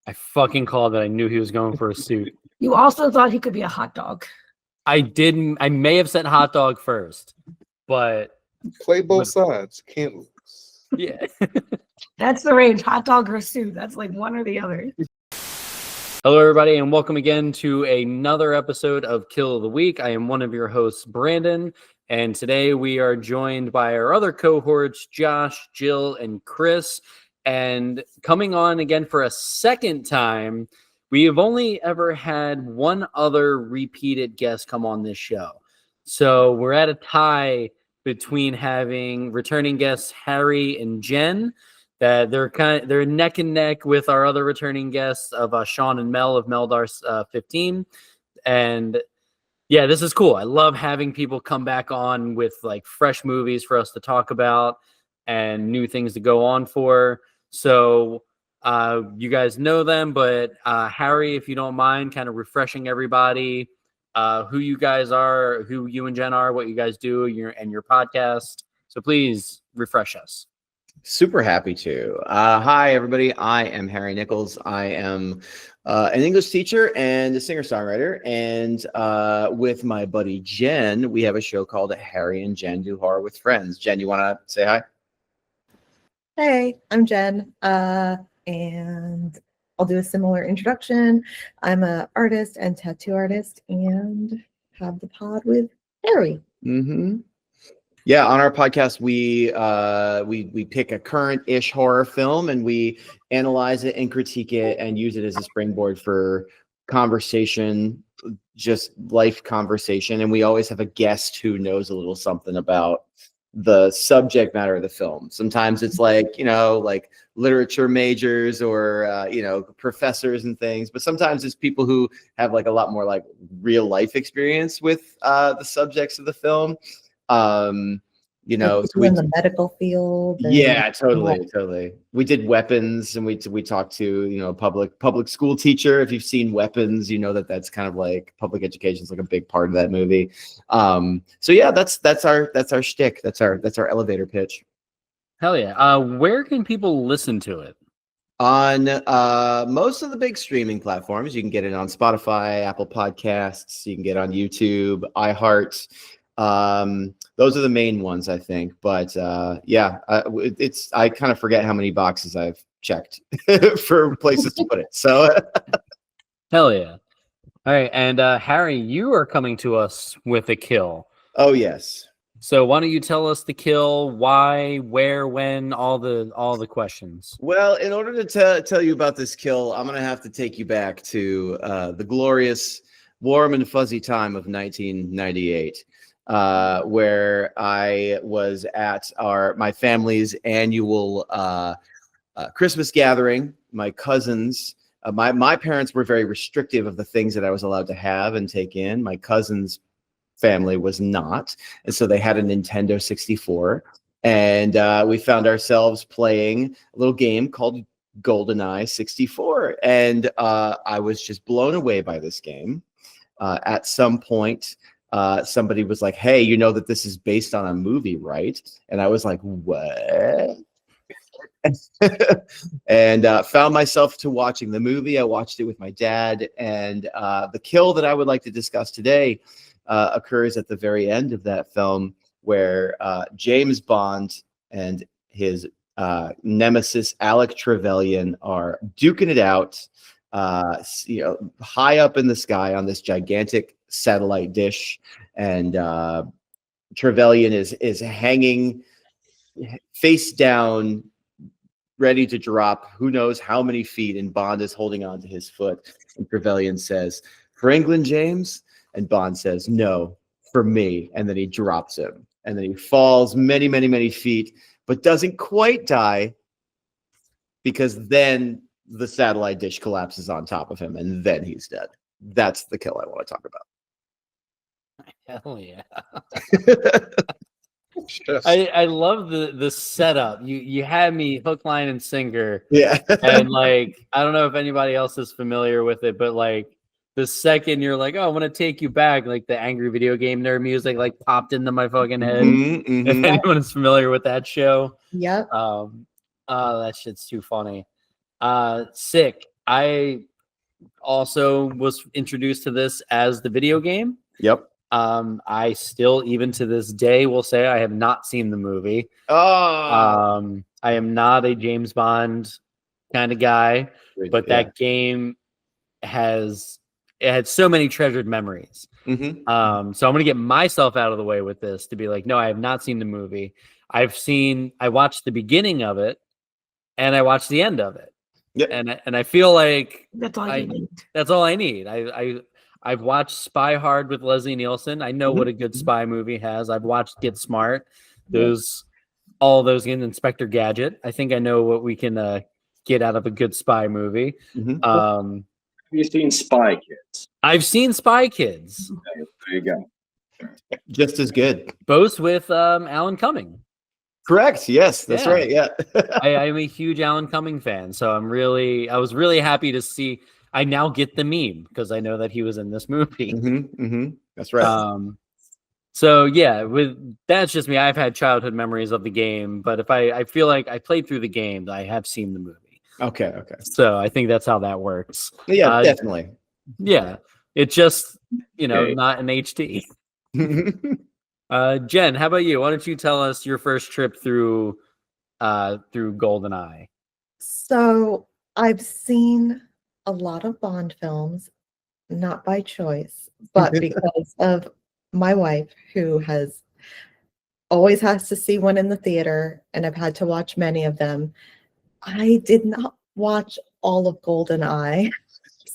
I fucking called it. I knew he was going for a suit. You also thought he could be a hot dog. I didn't. I may have said hot dog first, but Play both sides. Can't lose. yeah. That's the range. Hot dog or suit. That's like one or the other. Hello, everybody, and welcome again to another episode of Kill of the Week. I am one of your hosts, Brandon, and today we are joined by our other cohorts, Josh, Jill, and Chris. And coming on again for a second time, we have only ever had one other repeated guest come on this show. So we're at a tie between having returning guests Harry and Jen. That they're neck and neck with our other returning guests of Sean and Mel of Meldar 15. And yeah, this is cool. I love having people come back on with like fresh movies for us to talk about and new things to go on for. So you guys know them, but Harry, if you don't mind, kind of refreshing everybody who you guys are, who you and Jen are, what you guys do, your podcast. So please refresh us. Super happy to. Hi, everybody. I am Harry Nichols. I am an English teacher and a singer-songwriter. And with my buddy Jen, we have a show called Harry and Jen Do Horror with Friends. Jen, you want to say hi? Hey, I'm Jen, and I'll do a similar introduction. I'm an artist and tattoo artist and have the pod with Harry. Mm-hmm. Yeah, on our podcast, we pick a current-ish horror film and we analyze it and critique it and use it as a springboard for conversation, just life conversation. And we always have a guest who knows a little something about the subject matter of the film. Sometimes it's like literature majors or professors and things, but sometimes it's people who have like a lot more like real life experience with the subjects of the film. So in the medical field. Yeah, totally. We did Weapons, and we talked to public school teacher. If you've seen Weapons, you know that's kind of like public education is like a big part of that movie. So yeah, that's our shtick. That's our elevator pitch. Hell yeah! Where can people listen to it? On most of the big streaming platforms. You can get it on Spotify, Apple Podcasts. You can get it on YouTube, iHeart. Those are the main ones, I think. But I kind of forget how many boxes I've checked for places to put it. So hell yeah. All right. And Harry, you are coming to us with a kill. Oh yes. So why don't you tell us the kill, why, where, when, all the questions. Well, in order to tell you about this kill, I'm going to have to take you back to the glorious, warm and fuzzy time of 1998. Where I was at my family's annual Christmas gathering. My cousins, my parents were very restrictive of the things that I was allowed to have and take in. My cousin's family was not, and so they had a Nintendo 64, and we found ourselves playing a little game called Goldeneye 64, and I was just blown away by this game. At some point, somebody was like, hey, you know that this is based on a movie, right? And I was like, what? And found myself to watching the movie. I watched it with my dad. And the kill that I would like to discuss today occurs at the very end of that film, where James Bond and his nemesis, Alec Trevelyan, are duking it out, high up in the sky on this gigantic satellite dish, and Trevelyan is hanging face down, ready to drop who knows how many feet, and Bond is holding on to his foot, and Trevelyan says, "For England, James?" And Bond says, "No, for me." And then he drops him, and then he falls many, many, many feet, but doesn't quite die, because then the satellite dish collapses on top of him, and then he's dead. That's the kill I want to talk about. Hell yeah. I love the setup. You had me hook, line, and sinker. Yeah. And like, I don't know if anybody else is familiar with it, but like the second you're like, oh, I want to take you back, like the angry video game nerd music like popped into my fucking head. Mm-hmm. If anyone is familiar with that show. Yep. That shit's too funny. Sick. I also was introduced to this as the video game. Yep. I still, even to this day, will say I have not seen the movie. Oh, I am not a James Bond kind of guy, but that game had so many treasured memories. Mm-hmm. So I'm gonna get myself out of the way with this to be like, no, I have not seen the movie. I watched the beginning of it, and I watched the end of it. Yep. And I feel like That's all you need. that's all I need. I've watched Spy Hard with Leslie Nielsen. I know what a good spy movie has. I've watched Get Smart. All those in Inspector Gadget. I think I know what we can get out of a good spy movie. Mm-hmm. Have you seen Spy Kids? I've seen Spy Kids, Okay, there you go. Just as good. both with Alan Cumming. Correct. Yes, that's Yeah. right. Yeah. I'm a huge Alan Cumming fan, so I was really happy to see. I now get the meme because I know that he was in this movie. Mm-hmm. Mm-hmm. That's right. So yeah, that's just me. I've had childhood memories of the game, but if I feel like I played through the game, I have seen the movie. Okay. Okay. So I think that's how that works. Yeah, definitely. Yeah, it's just Okay. not in HD. Jen, how about you? Why don't you tell us your first trip through Goldeneye? So I've seen a lot of Bond films, not by choice, but because of my wife, who always has to see one in the theater, and I've had to watch many of them. I did not watch all of Goldeneye.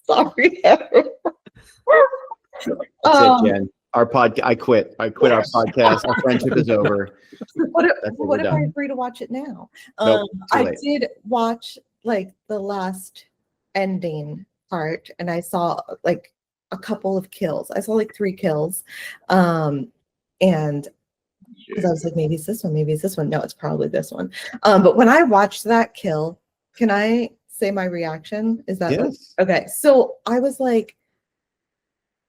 Sorry, everyone. That's it, Jen. Our podcast. I quit. I quit our podcast. Our friendship is over. What if we're I done. agree to watch it now? Nope, too I late. did watch like the last ending part, and I saw like a couple of kills. I saw like 3 kills. And because I was like, maybe it's this one, maybe it's this one. No, it's probably this one. But when I watched that kill, can I say my reaction? Is that Yes. okay? So I was like,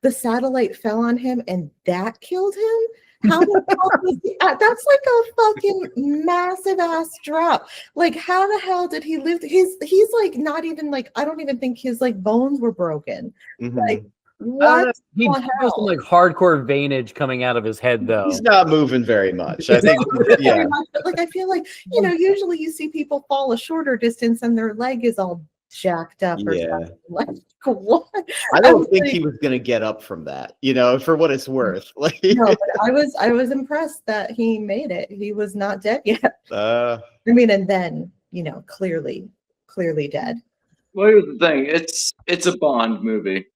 the satellite fell on him and that killed him? How the fuck was that's like a fucking massive ass drop. Like, how the hell did he live? He's like not even like, I don't even think his like bones were broken. Mhm. Like, what He the has hell? some like hardcore veinage coming out of his head, though. He's not moving very much. I think. Yeah. Very much, but like I feel like, usually you see people fall a shorter distance and their leg is all jacked up or Yeah. something. Like, what? I don't was think like- he was gonna get up from that. For what it's worth. Like. No, but I was impressed that he made it. He was not dead yet. I mean, and then, clearly dead. Well, here's the thing. It's a Bond movie.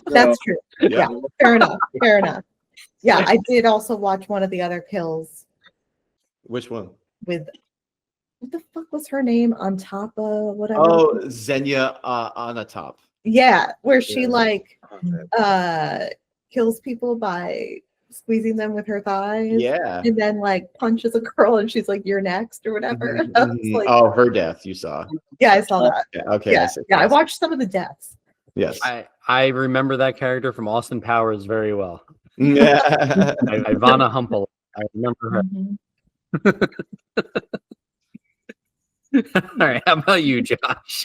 That's true. Yeah. Yeah, fair enough. Yeah, I did also watch one of the other kills Which one? with, what the fuck was her name on top of whatever? Oh, Xenia on the top. Yeah, where she Yeah. like kills people by squeezing them with her thighs. Yeah. And then like punches a girl and she's like, "You're next," or whatever. Mhm, I was mhm. like, Oh, her death. You saw. yeah, I saw that. Yeah. Okay. Yeah, see. I watched some of the deaths. Yes. I remember that character from Austin Powers very well. Yeah. Ivana Humple. I remember her. Mhm. All right, how about you, Josh?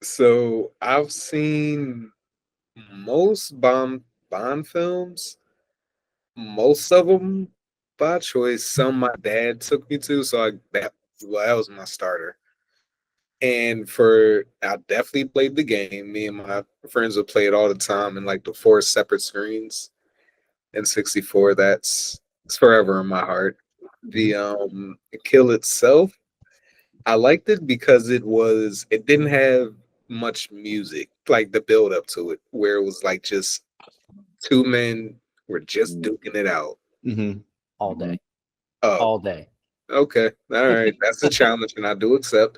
So I've seen most Bond films, most of them by choice. Some my dad took me to, so that was my starter. And I definitely played the game. Me and my friends would play it all the time in like the 4 separate screens. In 64, it's forever in my heart. The kill itself, I liked it because it didn't have much music, like the build up to it, where it was like just 2 men were just duking it out. Mhm. All day. Oh, All day. okay. All right. That's a challenge, and I do accept.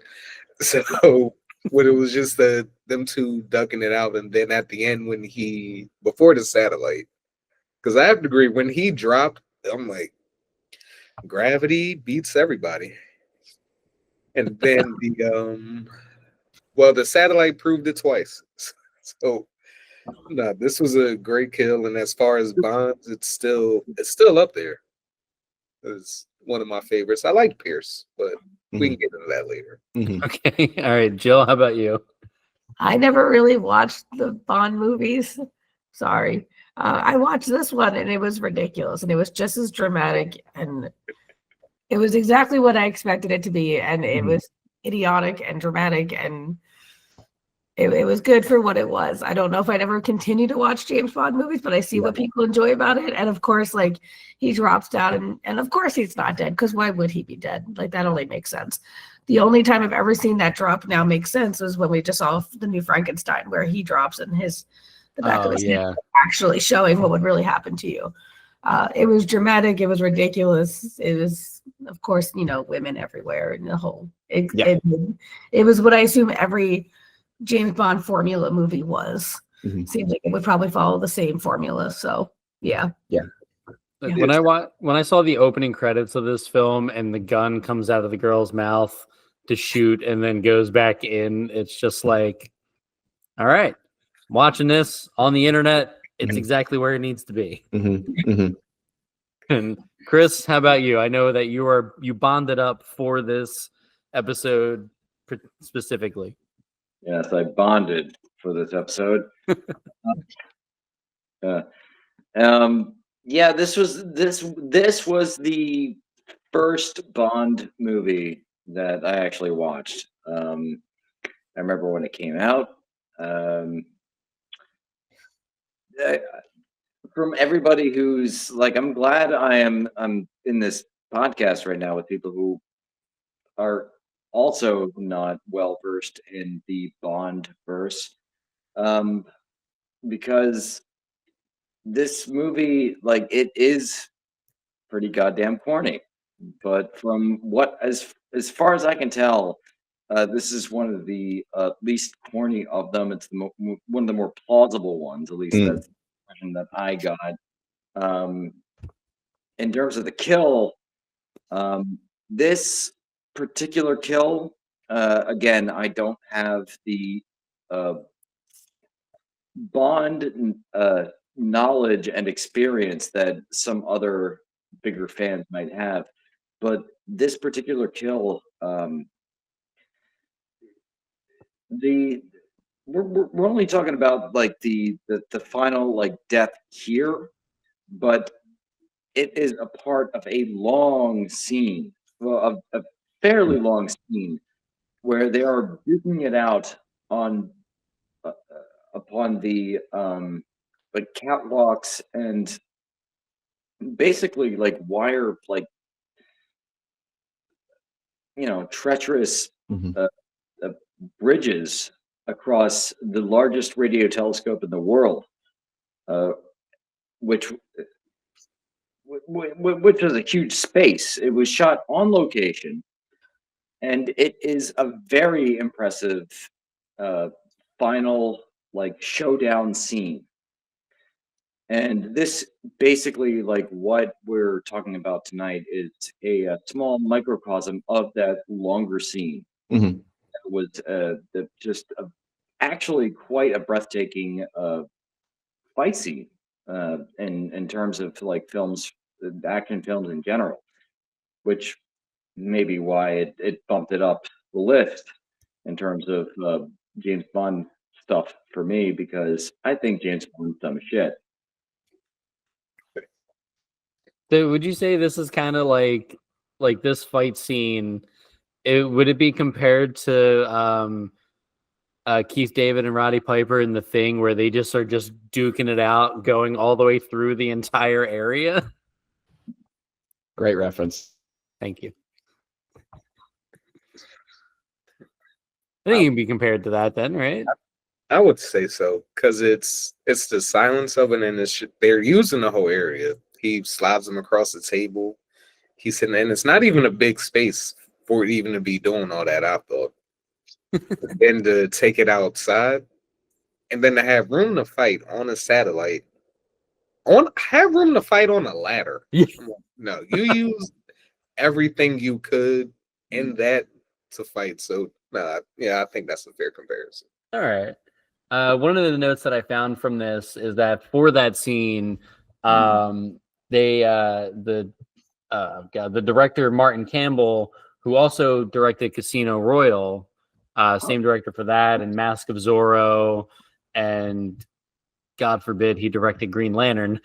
So when it was just them 2 ducking it out, and then at the end before the satellite, because I have to agree, when he dropped, I'm like, gravity beats everybody. And then the satellite proved it twice. So no, this was a great kill, and as far as Bonds, it's still up there. It's one of my favorites. I like Pierce, but We can get into that later. Okay. All right, Jill, how about you? I never really watched the Bond movies. Sorry. I watched this one and it was ridiculous and it was just as dramatic and it was exactly what I expected it to be. And it was idiotic and dramatic and it was good for what it was. I don't know if I'd ever continue to watch James Bond movies, but I see what people enjoy about it. And of course, like he drops down and of course he's not dead because why would he be dead? Like that only makes sense. The only time I've ever seen that drop now make sense was when we just saw the new Frankenstein where he drops and the back of his head actually showing what would really happen to you. It was dramatic. It was ridiculous. It was, of course, women everywhere in the whole. It was what I assume every James Bond formula movie was. Seems like it would probably follow the same formula. So yeah. When I saw the opening credits of this film and the gun comes out of the girl's mouth to shoot and then goes back in, it's just like, all right, watching this on the internet, it's exactly where it needs to be. And Chris, how about you? I know that you bonded up for this episode specifically. Yes, I bonded for this episode. Yeah, this was the first Bond movie that I actually watched. I remember when it came out. From everybody who's like, I'm glad I'm in this podcast right now with people who are also not well versed in the Bond verse, because this movie, like, it is pretty goddamn corny. But from as far as I can tell, this is one of the least corny of them. It's one of the more plausible ones, at least that's the impression that I got. In terms of the kill, this particular kill, again, I don't have the Bond knowledge and experience that some other bigger fans might have, but this particular kill, we're only talking about like the final like death here, but it is a part of a long scene, well, a fairly long scene, where they are duking it out on upon the like catwalks and basically like wire, like, treacherous bridges across the largest radio telescope in the world, which was a huge space. It was shot on location, and it is a very impressive final like showdown scene. And this basically, like what we're talking about tonight, is a small microcosm of that longer scene. It was just actually quite a breathtaking fight scene in terms of like films, action films in general, which may be why it bumped it up the list in terms of James Bond stuff for me, because I think James Bond's dumb shit. So would you say this is kind of like this fight scene? Would it be compared to Keith David and Roddy Piper in The Thing, where they just are just duking it out, going all the way through the entire area? Great reference. Thank you. I think it can be compared to that then, right? I would say so, because it's the silence of it, and they're using the whole area. He slides them across the table. He's sitting there, and it's not even a big space for it even to be doing all that, I thought. Then to take it outside, and then to have room to fight on a satellite, have room to fight on a ladder. Yeah. No, you use everything you could in that to fight. So, I think that's a fair comparison. All right. One of the notes that I found from this is that for that scene, the director Martin Campbell who also directed Casino Royale. Same director for that, and Mask of Zorro, and God forbid he directed Green Lantern.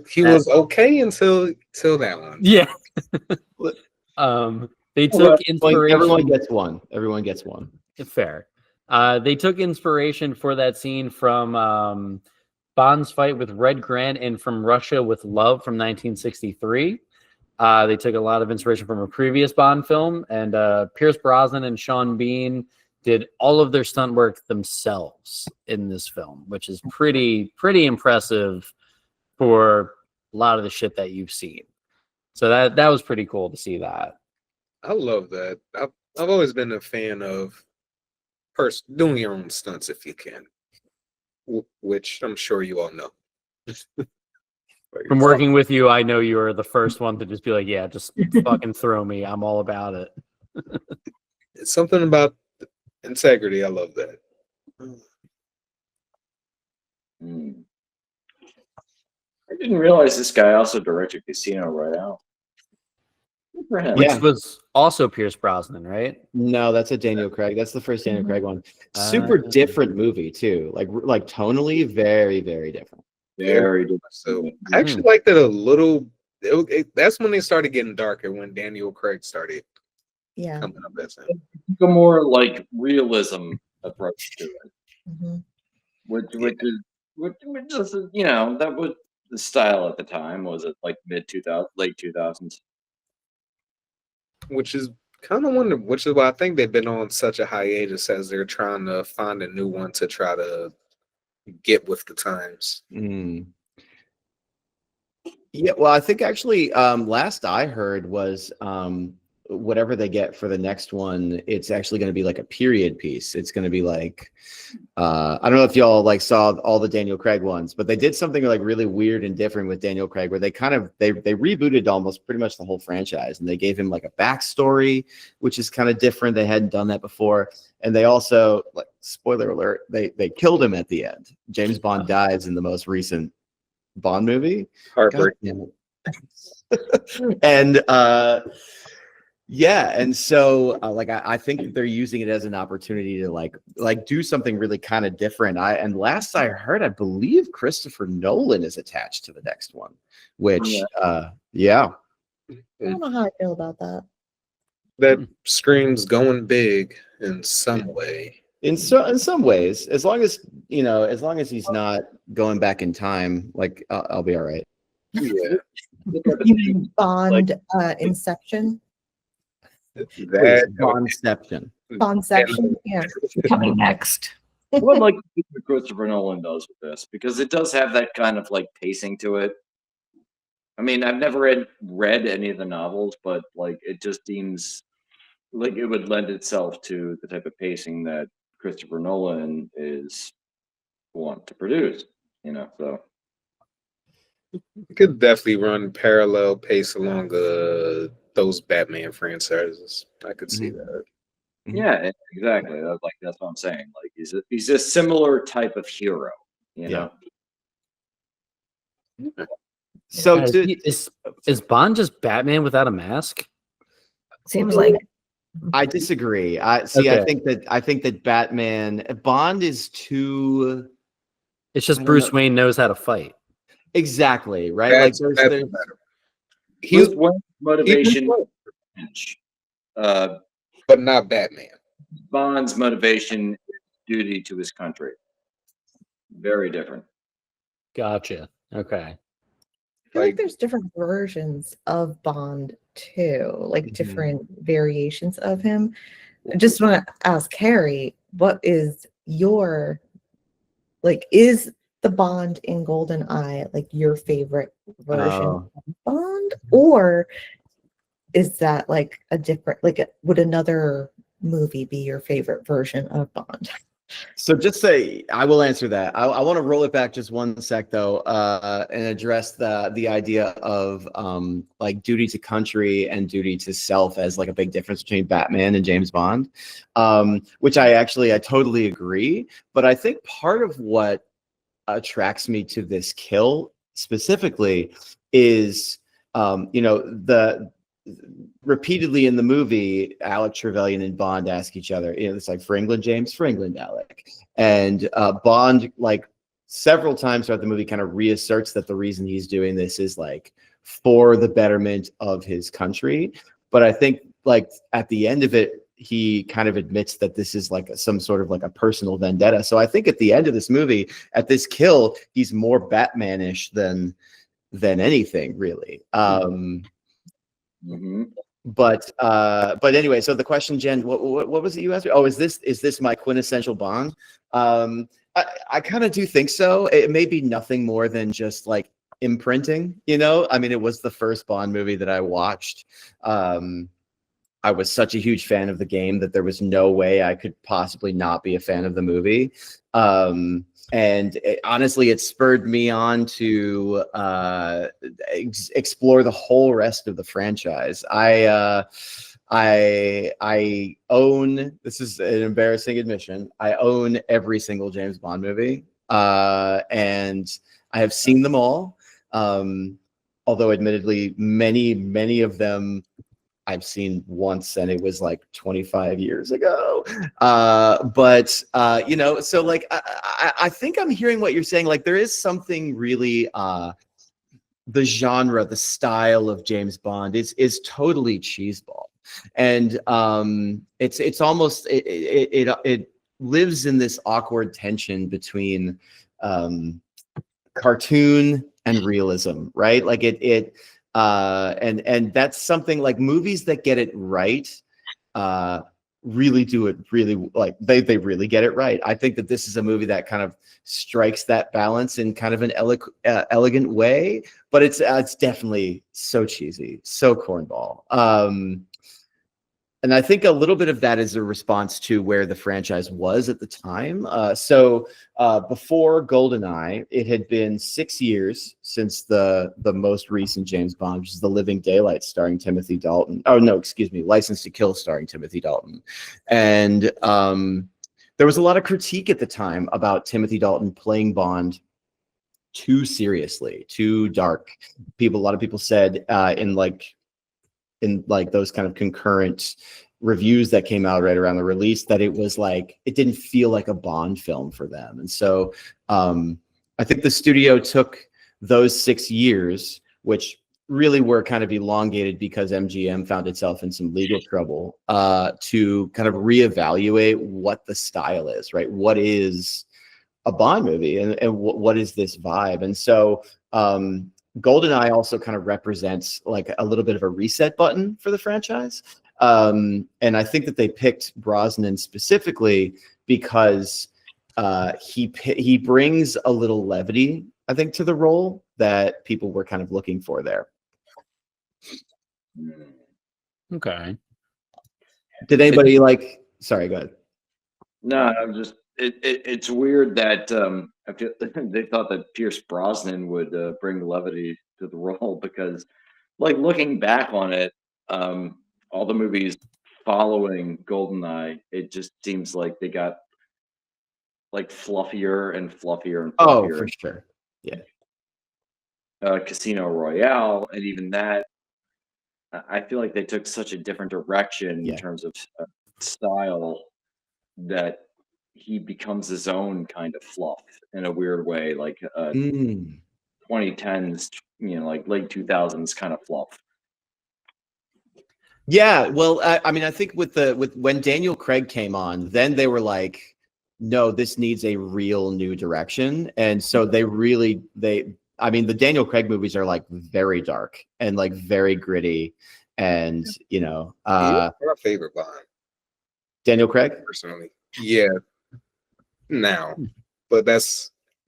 He was okay until that one. Yeah. They took inspiration. Everyone gets one. Everyone gets one. Fair. They took inspiration for that scene from Bond's fight with Red Grant and From Russia with Love from 1963. They took a lot of inspiration from a previous Bond film, and Pierce Brosnan and Sean Bean did all of their stunt work themselves in this film, which is pretty impressive for a lot of the shit that you've seen. So that was pretty cool to see that. I love that. I've always been a fan of doing your own stunts if you can, which I'm sure you all know. From working with you, I know you are the first one to just be like, yeah, just fucking throw me. I'm all about it. It's something about integrity. I love that. I didn't realize this guy also directed Casino Royale. Good for him. Which was also Pierce Brosnan, right? No, that's a Daniel Craig. That's the first Daniel Craig one. Super different movie too. Like tonally, very, very different. Very different. So I actually liked it a little. That's when they started getting darker, when Daniel Craig started coming up as him. A more like realism approach to it, which is, you know, that was the style at the time. Was it like mid 2000s, late 2000s? Which is kind of wonder. Which is why I think they've been on such a hiatus, as they're trying to find a new one to try to get with the times. Yeah, well, I think actually last I heard was whatever they get for the next one, it's actually going to be like a period piece. It's going to be like I don't know if y'all like saw all the Daniel Craig ones, but they did something like really weird and different with Daniel Craig, where they rebooted almost pretty much the whole franchise, and they gave him like a backstory, which is kind of different. They hadn't done that before, and they also, like, spoiler alert, they killed him at the end. James Bond dies in the most recent Bond movie. Heartbreaking. And yeah, and so like I think that they're using it as an opportunity to like do something really kind of different. And last I heard, I believe Christopher Nolan is attached to the next one, which yeah. I don't know how I feel about that. That screams going big in some way. In some ways, as long as he's not going back in time, like I'll be all right. Yeah. You mean Bond Inception? Bondception. Bondception, yeah. Coming next. I would like to see what Christopher Nolan does with this, because it does have that kind of like pacing to it. I mean, I've never read any of the novels, but like it just seems like it would lend itself to the type of pacing that Christopher Nolan is want to produce, you know. So You could definitely run parallel pace along those Batman franchises. I could see that. yeah, exactly. That's what I'm saying. Like he's a similar type of hero, you know. So is Bond just Batman without a mask? Seems like I disagree. I think that Bond is too. It's just Bruce Wayne knows how to fight. Exactly, right? That's like better. His motivation, but not Batman. Bond's motivation is duty to his country. Very different. Gotcha. Okay. I feel like there's different versions of Bond too, like different variations of him. I just want to ask Harry, what is your, like, is the Bond in Goldeneye like your favorite version of Bond, or is that like a different, like, would another movie be your favorite version of Bond? So just say, I will answer that. I want to roll it back just one sec though, and address the idea of like duty to country and duty to self as like a big difference between Batman and James Bond, which I totally agree. But I think part of what attracts me to this kill specifically is, repeatedly in the movie, Alec Trevelyan and Bond ask each other, it's like, for England, James, for England, Alec. And Bond, like several times throughout the movie, kind of reasserts that the reason he's doing this is like for the betterment of his country. But I think like at the end of it, he kind of admits that this is like some sort of like a personal vendetta. So I think at the end of this movie, at this kill, he's more Batman-ish than anything really. But anyway, so the question, Jen, what was it you asked me? Oh, is this my quintessential Bond? I kind of do think so. It may be nothing more than just like imprinting, I mean, it was the first Bond movie that I watched. I was such a huge fan of the game that there was no way I could possibly not be a fan of the movie. And honestly, it spurred me on to explore the whole rest of the franchise. I own, this is an embarrassing admission, I own every single James Bond movie, and I have seen them all. Although admittedly, many of them I've seen once, and it was like 25 years ago. So like I think I'm hearing what you're saying. Like there is something really the genre, the style of James Bond is totally cheeseball, and it's almost it lives in this awkward tension between cartoon and realism, right? Like and that's something like movies that get it right really do it really, like they really get it right. I think that this is a movie that kind of strikes that balance in kind of an elegant way, but it's definitely so cheesy, so cornball. And I think a little bit of that is a response to where the franchise was at the time. So before Goldeneye, it had been 6 years since the most recent James Bond, which is The Living Daylights starring Timothy Dalton. Oh, no, excuse me, License to Kill starring Timothy Dalton. And there was a lot of critique at the time about Timothy Dalton playing Bond too seriously, too dark. A lot of people said in those kind of concurrent reviews that came out right around the release that it was like, it didn't feel like a Bond film for them. And so I think the studio took those 6 years, which really were kind of elongated because MGM found itself in some legal trouble, to kind of reevaluate what the style is, right? What is a Bond movie and what is this vibe? And so Goldeneye also kind of represents like a little bit of a reset button for the franchise. And I think that they picked Brosnan specifically because he brings a little levity, I think, to the role that people were kind of looking for there. Okay. Did anybody sorry, go ahead. No, I'm just, it's weird that I feel they thought that Pierce Brosnan would bring levity to the role, because like looking back on it, all the movies following Goldeneye, it just seems like they got like fluffier and fluffier and fluffier. Oh, for sure. Yeah. Casino Royale, and even that, I feel like they took such a different direction in terms of style that he becomes his own kind of fluff in a weird way, like 2010s, like late 2000s kind of fluff. Yeah, well, I mean, I think with when Daniel Craig came on, then they were like, no, this needs a real new direction, and so I mean, the Daniel Craig movies are like very dark and like very gritty, and he's my favorite Bond. Daniel Craig, personally, yeah. Now, but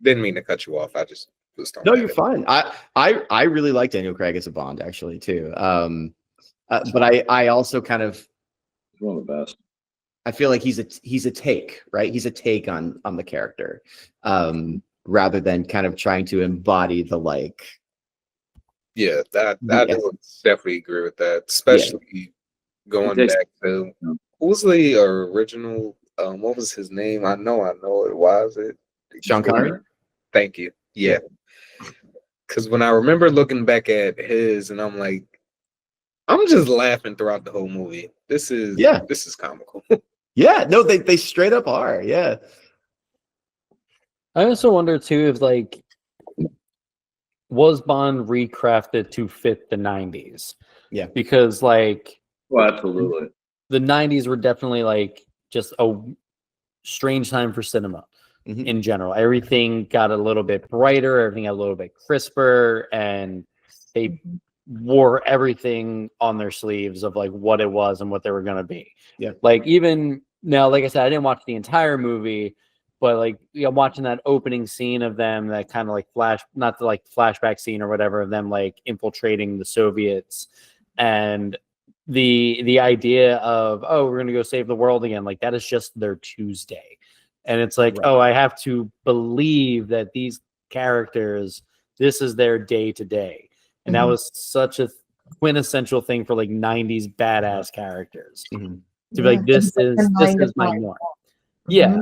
didn't mean to cut you off. I just was talking. No, you're fine. I really like Daniel Craig as a Bond actually too. But I also kind of one of the best. I feel like he's a take, right? He's a take on the character, rather than kind of trying to embody the like. Yeah, I would definitely agree with that, especially going back to who was the original. What was his name? I know it. Why is it Sean Connery? Thank you. Yeah, because when I remember looking back at his, and I'm like, I'm just laughing throughout the whole movie. This is comical. Yeah, no, they straight up are. Yeah. I also wonder too if like was Bond recrafted to fit the 90s? Yeah. Because like Well, absolutely. the 90s were definitely like just a strange time for cinema Mhm. in general. Everything got a little bit brighter, everything got a little bit crisper, and they wore everything on their sleeves of like what it was and what they were going to be. Yeah. Like even now, like I said, I didn't watch the entire movie, but like watching that opening scene of them, that kind of like not the like flashback scene or whatever of them like infiltrating the Soviets, and the idea of, oh, we're going to go save the world again, like that is just their Tuesday. And it's like, Right. oh, I have to believe that these characters, this is their day to day. And that was such a quintessential thing for like 90s badass characters Mhm. to be like, this is my mind. norm. Yeah.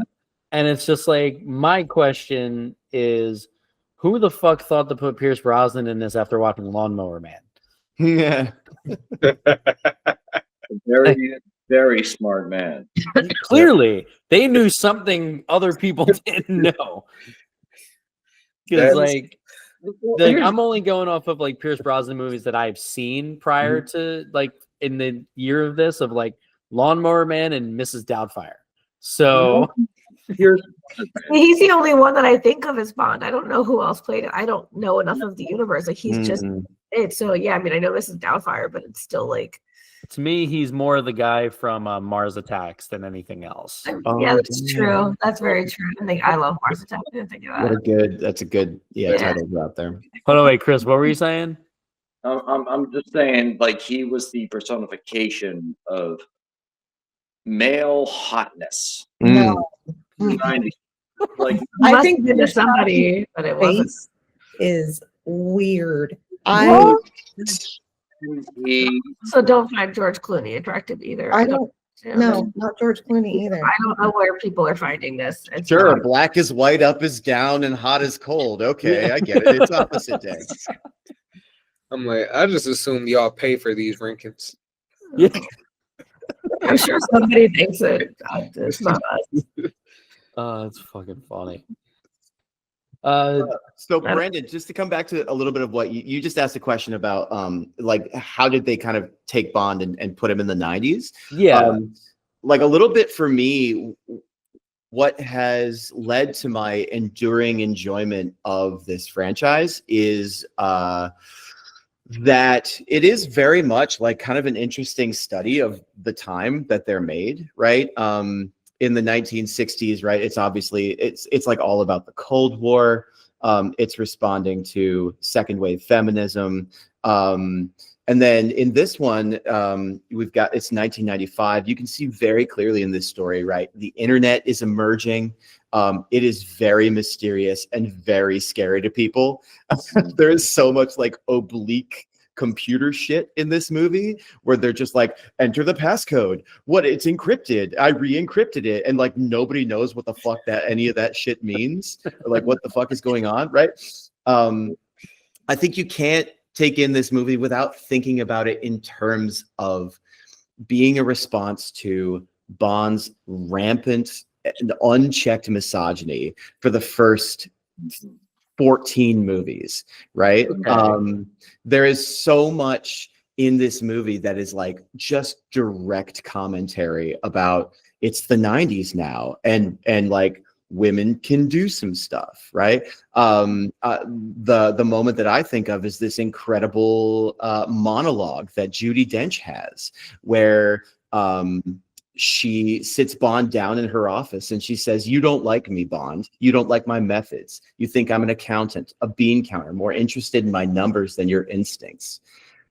And it's just like, my question is, who the fuck thought to put Pierce Brosnan in this after watching Lawnmower Man? Yeah. Very, very smart man. Clearly, they knew something other people didn't know. Because like I'm only going off of like Pierce Brosnan movies that I've seen prior to like in the year of this, of like Lawnmower Man and Mrs. Doubtfire. So He's the only one that I think of as Bond. I don't know who else played it. I don't know enough of the universe. Like he's just it. So yeah, I mean, I know this is Doubtfire, but it's still like, to me, he's more the guy from Mars Attacks than anything else. yeah, that's true. That's very true. I love Mars Attacks. I didn't think of that. That's a good title drop there. Hold on, wait, Chris, what were you saying? I'm just saying, like, he was the personification of male hotness. No. 90s. Like, I I think think there's somebody, but it wasn't. face is weird. So don't find George Clooney attractive either. I don't. No, not George Clooney either. I don't know where people are finding this. It's Sure, not- black is white, up is down, and hot is cold. Okay, I get it. It's opposite day. I'm like, I just assume y'all pay for these rankings. Yeah. I'm sure somebody thinks it. It's not us. It's fucking funny. So Brandon, just to come back to a little bit of what you just asked a question about, like how did they kind of take Bond and put him in the 90s? Yeah. Like a little bit for me, what has led to my enduring enjoyment of this franchise is that it is very much like kind of an interesting study of the time that they're made, right? In the 1960s, right? It's obviously, it's like all about the Cold War. It's responding to second wave feminism. And then in this one, we've got, it's 1995. You can see very clearly in this story, right? The internet is emerging. It is very mysterious and very scary to people. There is so much like oblique computer shit in this movie where they're just like, enter the passcode. What? It's encrypted. I re-encrypted it. And like nobody knows what the fuck that any of that shit means. Or like what the fuck is going on, right? I think you can't take in this movie without thinking about it in terms of being a response to Bond's rampant and unchecked misogyny for the first 14 movies, right? Okay. There is so much in this movie that is like just direct commentary about it's the 90s now and like women can do some stuff, right? The moment that I think of is this incredible monologue that Judi Dench has where she sits Bond down in her office and she says, "You don't like me, Bond. You don't like my methods. You think I'm an accountant, a bean counter, more interested in my numbers than your instincts."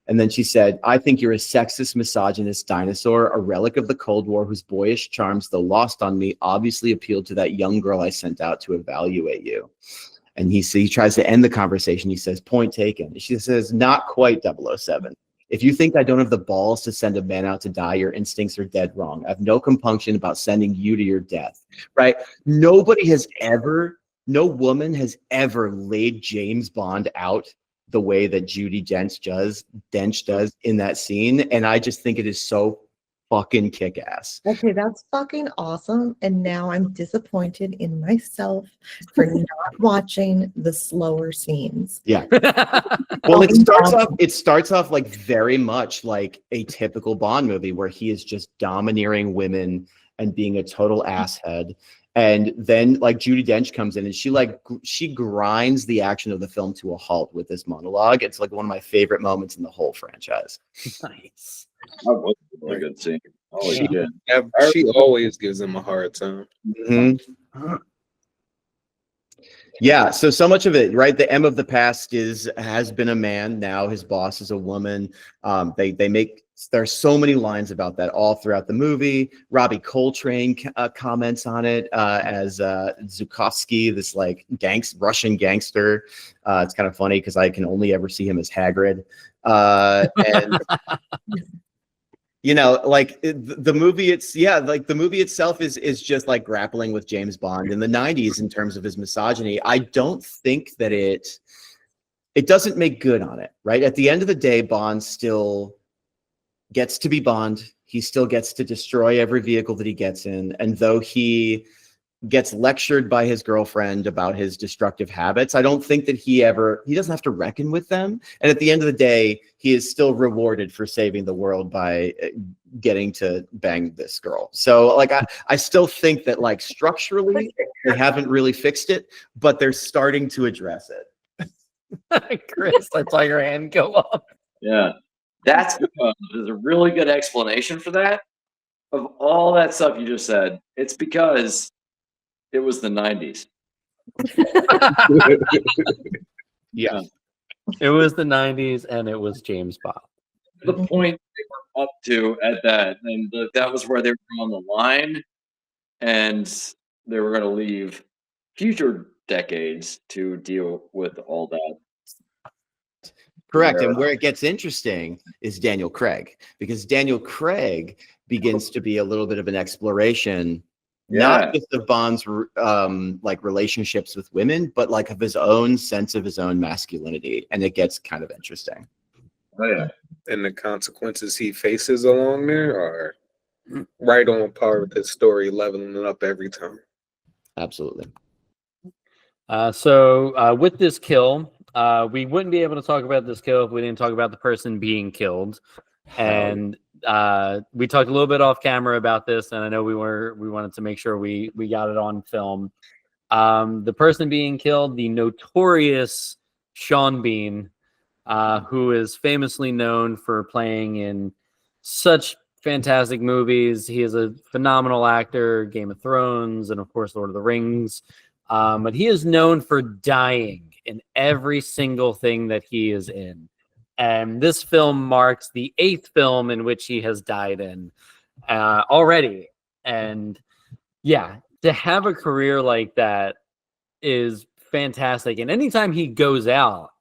And then she said, "I think you're a sexist, misogynist dinosaur, a relic of the Cold War whose boyish charms, though lost on me, obviously appealed to that young girl I sent out to evaluate you." And he tries to end the conversation. He says, "Point taken." She says, "Not quite, 007. If you think I don't have the balls to send a man out to die, your instincts are dead wrong. I have no compunction about sending you to your death," right? No woman has ever laid James Bond out the way that Judi Dench does in that scene, and I just think it is so fucking kick-ass. Okay, that's fucking awesome. And now I'm disappointed in myself for not watching the slower scenes. Yeah. Well, it starts off like very much like a typical Bond movie where he is just domineering women and being a total asshead. And then like Judi Dench comes in and she grinds the action of the film to a halt with this monologue. It's like one of my favorite moments in the whole franchise. Nice. That was a really good scene. Oh, She- yeah. She always gives him a hard time. Mhm. Yeah, so much of it, right? The M of the past has been a man. Now his boss is a woman. There's so many lines about that all throughout the movie. Robbie Coltrane comments on it as Zukovsky, this like Russian gangster. It's kind of funny because I can only ever see him as Hagrid. And you know, like the movie, the movie itself is just like grappling with James Bond in the 90s in terms of his misogyny. I don't think that it doesn't make good on it, right? At the end of the day, Bond still gets to be Bond. He still gets to destroy every vehicle that he gets in. And though he gets lectured by his girlfriend about his destructive habits, I don't think that he doesn't have to reckon with them. And at the end of the day, he is still rewarded for saving the world by getting to bang this girl. So like, I still think that like structurally, they haven't really fixed it, but they're starting to address it. Chris, I saw your hand go up. Yeah. That's because there's a really good explanation for that. Of all that stuff you just said, it's because it was the 90s. Yeah. It was the 90s and it was James Bond. The point they were up to at that, and that was where they were on the line, and they were going to leave future decades to deal with all that. Correct. And where it gets interesting is Daniel Craig, because Daniel Craig begins to be a little bit of an exploration, not just of Bond's like relationships with women, but like of his own sense of his own masculinity. And it gets kind of interesting. Oh, yeah. And the consequences he faces along there are right on par with his story, leveling it up every time. Absolutely. So with this kill, we wouldn't be able to talk about this kill if we didn't talk about the person being killed. And we talked a little bit off camera about this, and I know we wanted to make sure we got it on film. The person being killed, the notorious Sean Bean, who is famously known for playing in such fantastic movies. He is a phenomenal actor, Game of Thrones, and of course Lord of the Rings. But he is known for dying in every single thing that he is in. And this film marks the 8th film in which he has died in already. And yeah, to have a career like that is fantastic. And anytime he goes out,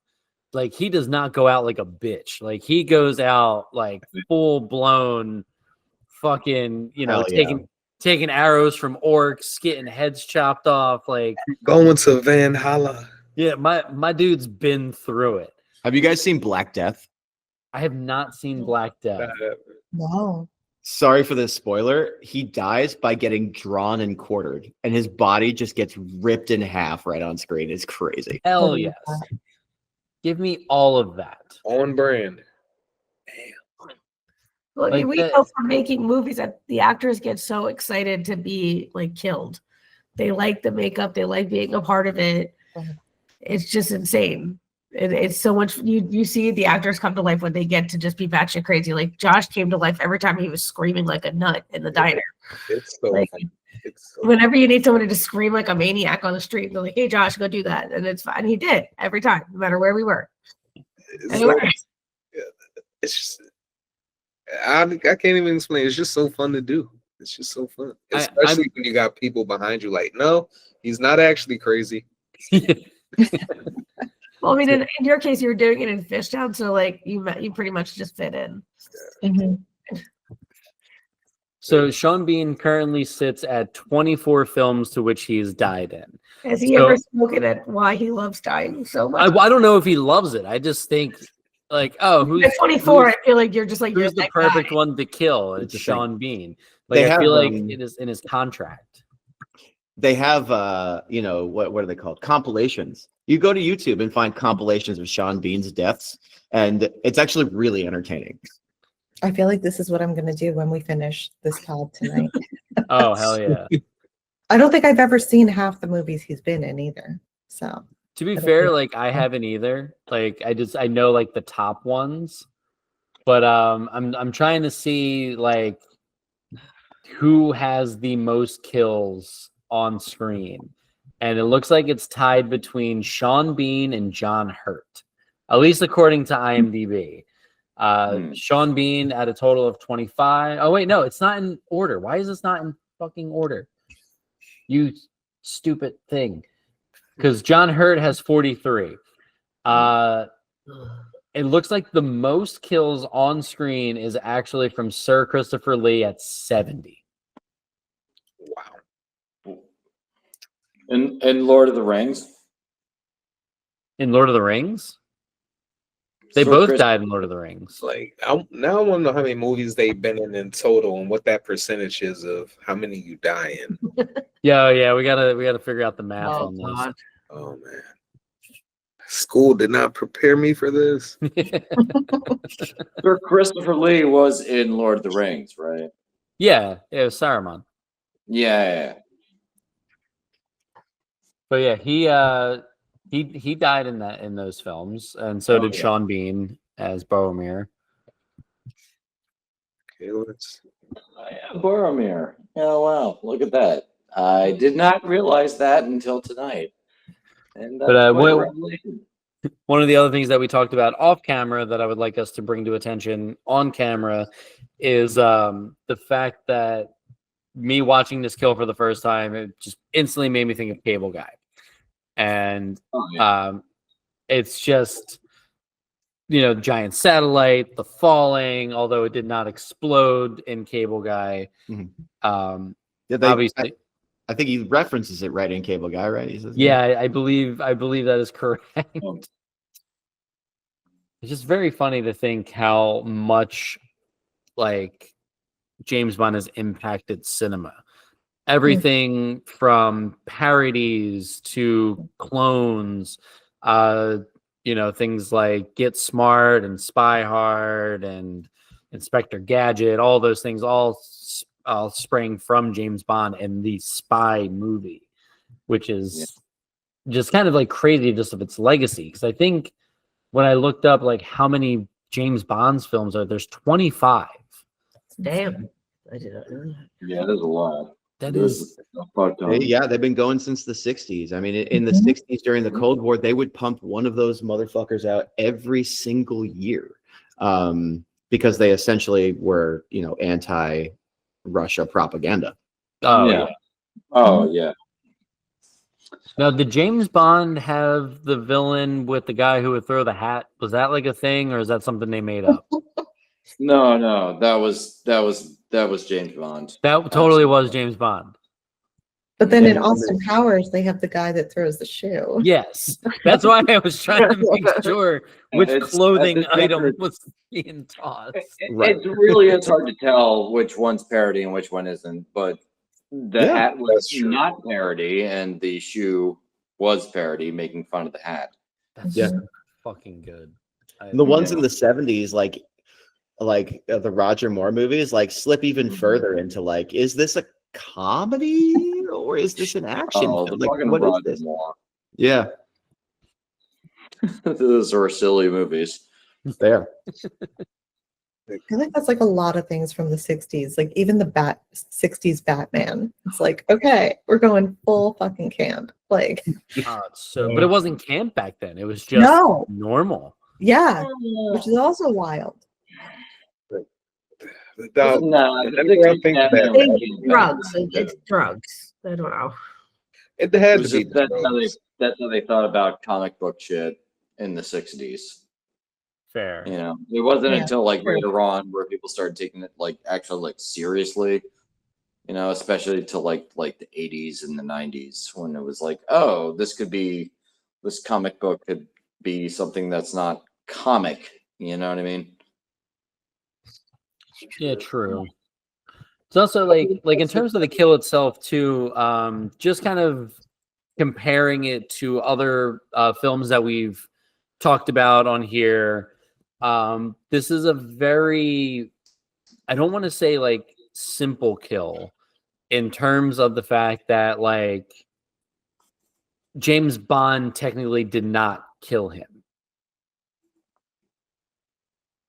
like he does not go out like a bitch. Like he goes out like full blown fucking, taking arrows from orcs, getting heads chopped off. Like Going to Van Holla. Yeah, my dude's been through it. Have you guys seen Black Death? I have not seen Black Death. No. Sorry for this spoiler. He dies by getting drawn and quartered, and his body just gets ripped in half right on screen. It's crazy. Hell yes. Give me all of that. On brand. Well, Like we that- know from making movies that the actors get so excited to be like killed. They like the makeup. They like being a part of it. It's just insane. It's so much. You see the actors come to life when they get to just be batshit crazy. Like Josh came to life every time he was screaming like a nut in the diner. It's so Like, whenever you need someone to just scream like a maniac on the street, they're like, "Hey, Josh, go do that," and it's fine. He did every time, no matter where we were. It's, Anyway. like, it's just I can't even explain. It's just so fun to do. It's just so fun, especially when you got people behind you. Like, no, he's not actually crazy. Well, I mean, in your case, you were doing it in Fishtown, so like you pretty much just fit in. Mhm. So Sean Bean currently sits at 24 films to which he's died in. Has he So- ever spoken at why he loves dying so much? I don't know if he loves it. I just think, like, oh, who's At 24, I feel like you're just like, you're who's the that perfect guy. one to kill? It's It's the thing. Sean Bean. They Like, I feel have, like it is in his contract. They have you know, what are they called? Compilations. You go to YouTube and find compilations of Sean Bean's deaths, and it's actually really entertaining. I feel like this is what I'm going to do when we finish this pod tonight. Oh, hell yeah. I don't think I've ever seen half the movies he's been in either. So To be That'll fair, be like I haven't either. Like I know like the top ones, but I'm trying to see like who has the most kills on screen, and it looks like it's tied between Sean Bean and John Hurt, at least according to IMDb. Sean Bean at a total of 25. Oh wait, no, it's not in order. Why is this not in fucking order? You stupid thing. Because John Hurt has 43. It looks like the most kills on screen is actually from Sir Christopher Lee at 70. Wow. And Lord of the Rings. In Lord of the Rings? They Sir both Chris- died in Lord of the Rings. Like now I want to know how many movies they've been in total and what that percentage is of how many you die in. Yeah, we gotta figure out the math Oh, on God. Oh man. School did not prepare me for this. this. Sir Christopher Lee was in Lord of the Rings, right? Yeah, it was Saruman. Yeah. But yeah, he died in those films, and so Oh, did yeah. Sean Bean as Boromir. Okay, let's Boromir. Oh wow, look at that. I did not realize that until tonight. And that's But, quite a what- revelation. One of the other things that we talked about off camera that I would like us to bring to attention on camera is the fact that me watching this kill for the first time, it just instantly made me think of Cable Guy. And Oh, yeah. it's just, the giant satellite, the falling, although it did not explode in Cable Guy. Mhm. Obviously, I think he references it right in Cable Guy, right? He says, yeah, I believe that is correct. Oh. It's just very funny to think how much like James Bond has impacted cinema. Everything from parodies to clones, things like Get Smart and Spy Hard and Inspector Gadget, all those things all sprang from James Bond and the Spy movie, which is just kind of like crazy just of its legacy. Because I think when I looked up like how many James Bond's films are, there's 25. Damn. I did not know that. Yeah, there's a lot. That There's is a fuck ton. Yeah, they've been going since the 60s. I mean, in the Mhm. 60s during the Cold War, they would pump one of those motherfuckers out every single year because they essentially were, anti-Russia propaganda. Yeah. Oh yeah. Now, did James Bond have the villain with the guy who would throw the hat? Was that like a thing, or is that something they made up? No, that was James Bond. That totally was James Bond. But then in Yeah. Austin Powers, they have the guy that throws the shoe. Yes, that's why I was trying to make sure which It's- clothing that's item different. was being tossed. Right. It really is hard to tell which one's parody and which one isn't, but the Yeah, hat was that's true. not parody and the shoe was parody, making fun of the hat. That's Yeah. fucking good. The ones in the 70s, like the Roger Moore movies, like slip even further into like, is this a comedy or is this an action Oh, film? the Like, fucking what is Roger this? Moore. Yeah, Those are silly movies. there. I feel like that's like a lot of things from the 60s. Like even the 60s Batman. It's like, okay, we're going full fucking camp. Like, But it wasn't camp back then. It was just no. normal. Yeah. Which is also wild. without Nah, and everyone thinks that It's drugs. It's drugs. I don't know. it had to It's be just- that's how they thought about comic book shit in the 60s. Fair. You know, it wasn't Yeah, until like true. later on where people started taking it like actually like seriously. You know, especially to like the 80s and the 90s when it was like, oh, this comic book could be something that's not comic. You know what I mean? Yeah, true. It's also like in terms of the kill itself too, just kind of comparing it to other films that we've talked about on here. This is a very, I don't want to say like simple kill in terms of the fact that like James Bond technically did not kill him.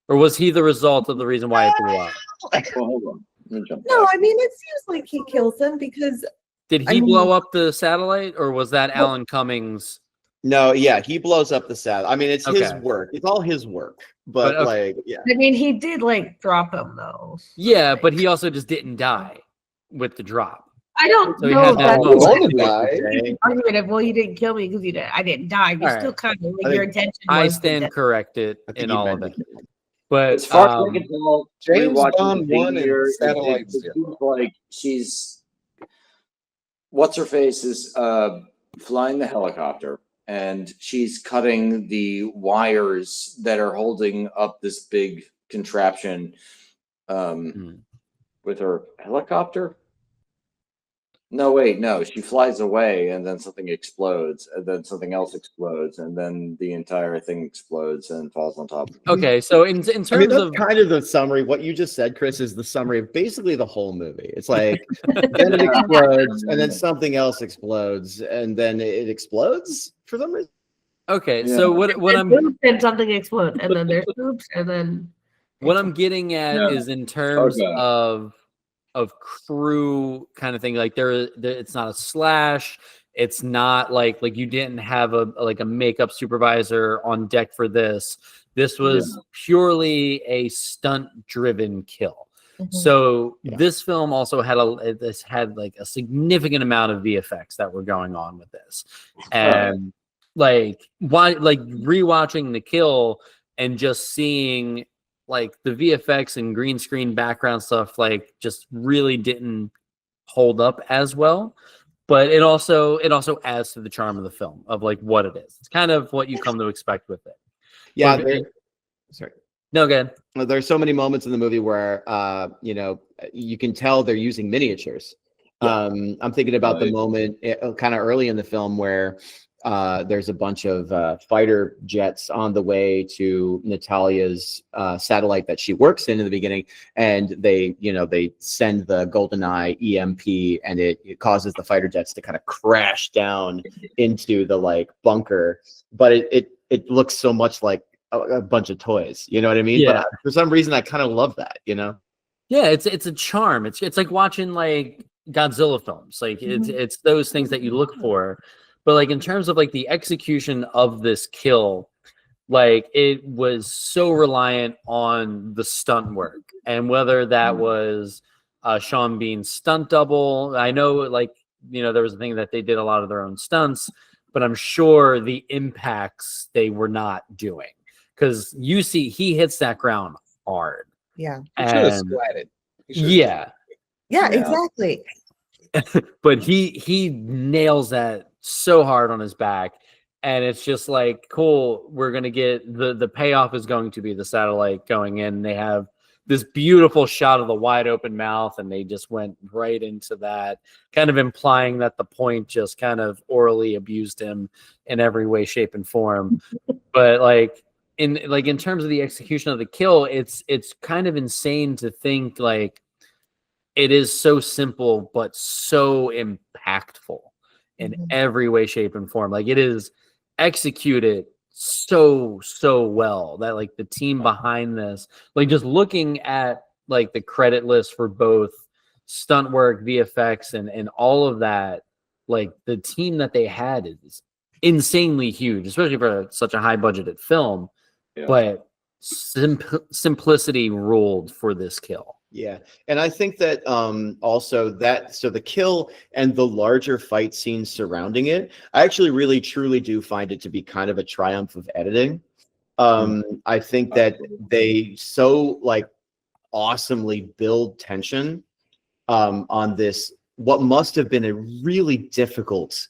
Or was he the result of the reason why it blew up? Well, hold on. Let me jump No, back. I mean it seems like he kills them because Did I he blow mean- up the satellite, or was that Well- Alan Cummings? No, yeah, he blows up the satellite. I mean, it's his Okay. work. It's all his work. But okay. like, yeah. I mean, he did like drop him though. Yeah, but he also just didn't die with the drop. I don't So he know had that that. moment. Gonna die. Argument of, well, you didn't kill me because I didn't die. You're All still right. kind of I like your think intention. I was to stand death. corrected I think in he all of meant it. to kill him. But As far as I can tell, James rewatching Bond the 1 and year, Satellite it Zero. seems like she's what's her face is flying the helicopter, and she's cutting the wires that are holding up this big contraption with her helicopter. No, wait, no, she flies away and then something explodes, and then something else explodes, and then the entire thing explodes and falls on top of her. okay, so in terms I mean, that's of kind of the summary. What you just said, Chris, is the summary of basically the whole movie. It's like then it explodes, and then something else explodes, and then it explodes for some reason. okay, Yeah. so what I'm Oops, and something explodes, and then there's oops, and then what I'm getting at Yeah. is in terms Okay. of crew kind of thing. Like there, it's not a slash. It's not like you didn't have a makeup supervisor on deck for this. This was purely a stunt driven kill. Mhm. So Yeah. this film also had like a significant amount of VFX that were going on with this, and rewatching the kill and just seeing like the VFX and green screen background stuff like just really didn't hold up as well. But it also adds to the charm of the film of like what it is. It's kind of what you come to expect with it. Yeah, But- sorry. No, good. There's so many moments in the movie where you can tell they're using miniatures. I'm thinking about the Right. moment kind of early in the film where there's a bunch of fighter jets on the way to Natalia's satellite that she works in the beginning, and they send the Goldeneye EMP, and it causes the fighter jets to kind of crash down into the like bunker, but it looks so much like a bunch of toys, you know what I mean? Yeah. But for some reason I kind of love that, you know. Yeah, it's a charm. It's like watching like Godzilla films. Like it's those things that you look for. But like in terms of like the execution of this kill, like it was so reliant on the stunt work, and whether that was Sean Bean's stunt double. I know like there was a thing that they did a lot of their own stunts, but I'm sure the impacts they were not doing, because you see he hits that ground hard. Yeah. He should have And splatted. He should've- Yeah, Yeah. exactly. but he nails that so hard on his back, and it's just like, cool, we're gonna get the payoff is going to be the satellite going in. They have this beautiful shot of the wide open mouth, and they just went right into that, kind of implying that the point just kind of orally abused him in every way, shape, and form. But like in terms of the execution of the kill, it's kind of insane to think like it is so simple but so impactful in Mhm. every way, shape, and form. Like it is executed so well that like the team behind this, like just looking at like the credit list for both stunt work, VFX, and all of that, like the team that they had is insanely huge, especially for such a high budgeted film. Yeah. But simplicity ruled for this kill. Yeah, and I think that also that so the kill and the larger fight scenes surrounding it, I actually really truly do find it to be kind of a triumph of editing. I think that they so like awesomely build tension on this, what must have been a really difficult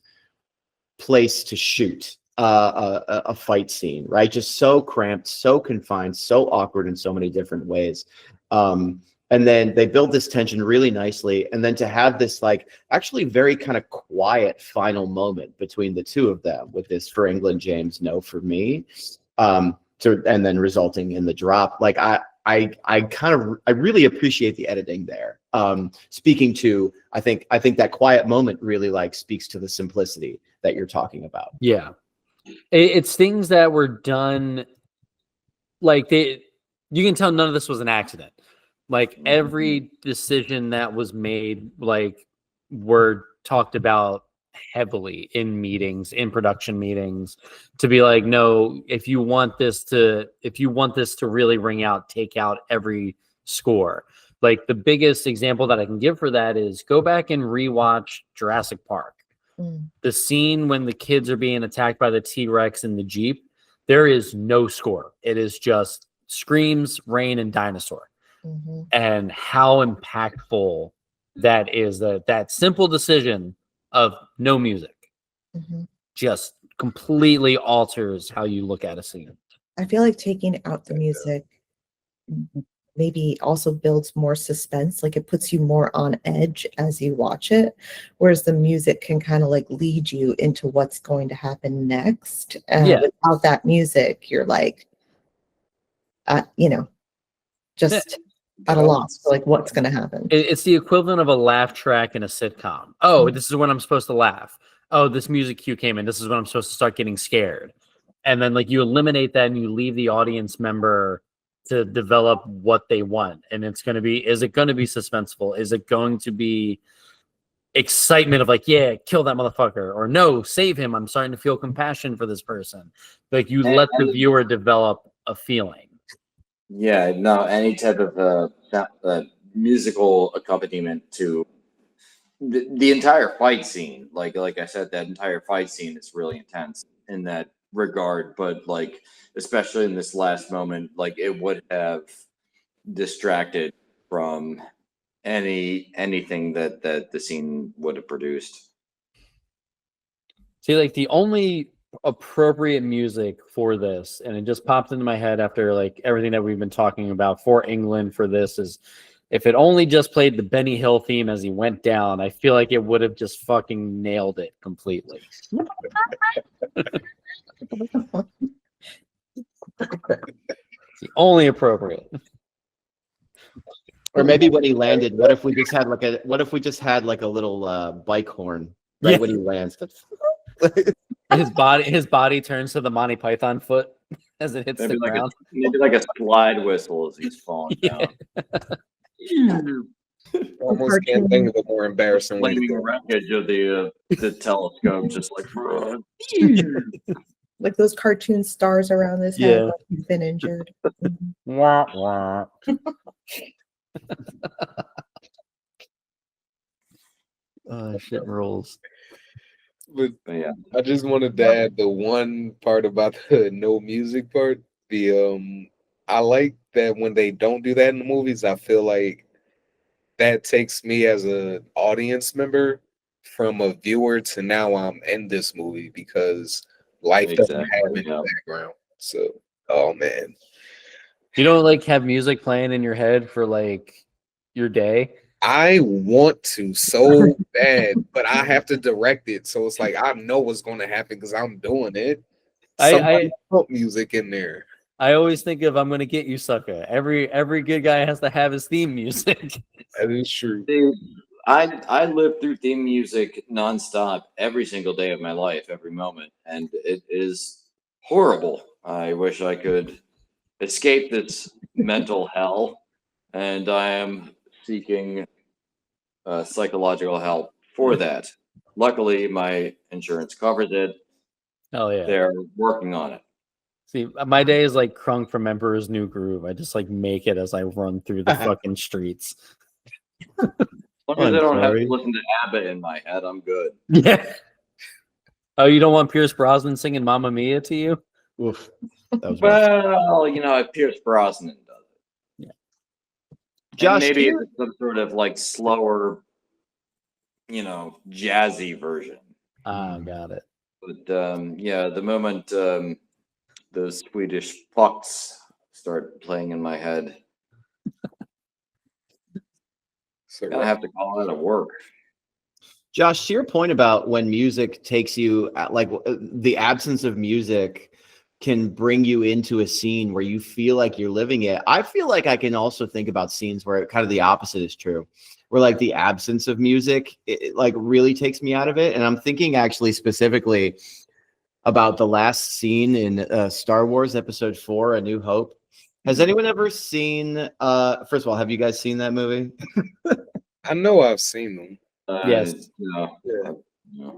place to shoot a fight scene, right? Just so cramped, so confined, so awkward in so many different ways. And then they build this tension really nicely. And then to have this like actually very kind of quiet final moment between the two of them with this "for England, James, no for me," and then resulting in the drop. Like I really appreciate the editing there. Speaking to, I think that quiet moment really like speaks to the simplicity that you're talking about. Yeah. It's things that were done like you can tell none of this was an accident. Like every decision that was made, like were talked about heavily in meetings, in production meetings, to be like, no, if you want this to really ring out, take out every score. Like the biggest example that I can give for that is go back and rewatch Jurassic Park. The scene when the kids are being attacked by the T-Rex in the Jeep, there is no score. It is just screams, rain, and dinosaur. And how impactful that is, that simple decision of no music just completely alters how you look at a scene. I feel like taking out the music maybe also builds more suspense. Like it puts you more on edge as you watch it, whereas the music can kind of like lead you into what's going to happen next. Without that music, you're like, just at a loss for like what's going to happen. It's the equivalent of a laugh track in a sitcom. Oh, this is when I'm supposed to laugh. Oh, this music cue came in. This is when I'm supposed to start getting scared. And then like you eliminate that and you leave the audience member to develop what they want. And it's going to be, is it going to be suspenseful? Is it going to be excitement of like, yeah, kill that motherfucker, or no, save him. I'm starting to feel compassion for this person. Like you let the viewer develop a feeling. Yeah, no, any type of musical accompaniment to the entire fight scene. Like I said, that entire fight scene is really intense in that regard. But like, especially in this last moment, like it would have distracted from anything that the scene would have produced. See, like the only appropriate music for this, and it just popped into my head after like everything that we've been talking about for England for this, is if it only just played the Benny Hill theme as he went down, I feel like it would have just fucking nailed it completely. It's the only appropriate. Or maybe when he landed, what if we just had like a little bike horn right when he lands? His body turns to the Monty Python foot as it hits the ground. Maybe like a slide whistle as he's falling down. Almost can't think of a more embarrassing way to Flaming go. wreckage of the telescope, just like Like those cartoon stars around his head, like he's been injured. Wah, wah. Shit rules. But yeah. I just wanted to add the one part about the no music part. I like that when they don't do that in the movies, I feel like that takes me as an audience member from a viewer to now I'm in this movie because life doesn't have any background. So, oh man. You don't like have music playing in your head for like your day? I want to so bad, but I have to direct it. So it's like I know what's going to happen because I'm doing it. I put music in there. I always think of I'm going to get you, sucker. Every good guy has to have his theme music. That is true. Dude, I live through theme music nonstop every single day of my life, every moment, and it is horrible. I wish I could escape this mental hell, and I am seeking psychological help for that. Luckily, my insurance covers it. Hell yeah. They're working on it. See, my day is like Crunk from Emperor's New Groove. I just like make it as I run through the fucking streets. As long as I don't have to listen to ABBA in my head, I'm good. Yeah. Oh, you don't want Pierce Brosnan singing Mamma Mia to you? Oof. That was rough. Well, Pierce Brosnan does it. Josh, And maybe do you- it's some sort of like slower, jazzy version. Got it. But the moment those Swedish fucks start playing in my head, So gonna have to call out of work. Josh, to your point about when music takes you, the absence of music can bring you into a scene where you feel like you're living it. I feel like I can also think about scenes where kind of the opposite is true, where like the absence of music, it like really takes me out of it. And I'm thinking actually specifically about the last scene in Star Wars Episode 4, A New Hope. Has anyone ever seen, first of all, have you guys seen that movie? I know I've seen them. Yes. Yeah.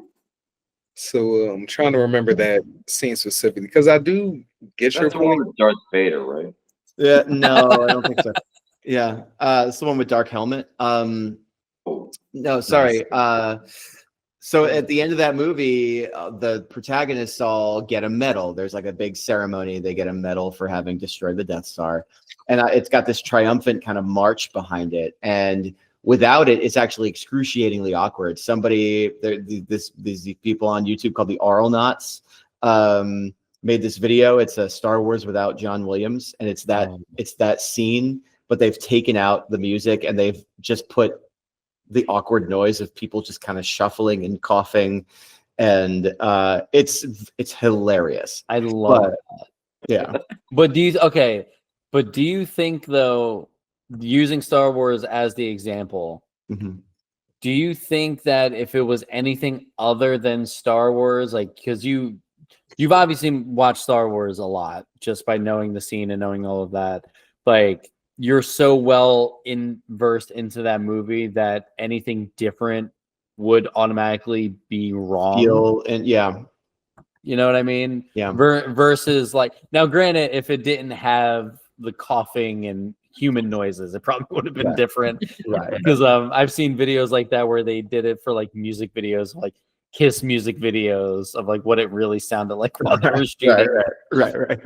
So I'm trying to remember that scene specifically because I do get your That's the one point. with Darth Vader, right? Yeah, no, I don't think so. Yeah, it's the one with Dark Helmet. No, sorry. So at the end of that movie, the protagonists all get a medal. There's like a big ceremony. They get a medal for having destroyed the Death Star. And it's got this triumphant kind of march behind it. And without it, it's actually excruciatingly awkward. These people on YouTube called the Auralnauts made this video. It's a Star Wars without John Williams. And it's that scene, but they've taken out the music and they've just put the awkward noise of people just kind of shuffling and coughing, and it's hilarious. I love that. Yeah. But do you think though, using Star Wars as the example, Mm-hmm. do you think that if it was anything other than Star Wars, like because you've obviously watched Star Wars a lot just by knowing the scene and knowing all of that, like you're so well versed into that movie that anything different would automatically be wrong. You know what I mean? Yeah. Versus like, now granted, if it didn't have the coughing and human noises, it probably would have been different. Right. Because I've seen videos like that where they did it for like music videos, like Kiss music videos of like what it really sounded like when they were shooting. Right.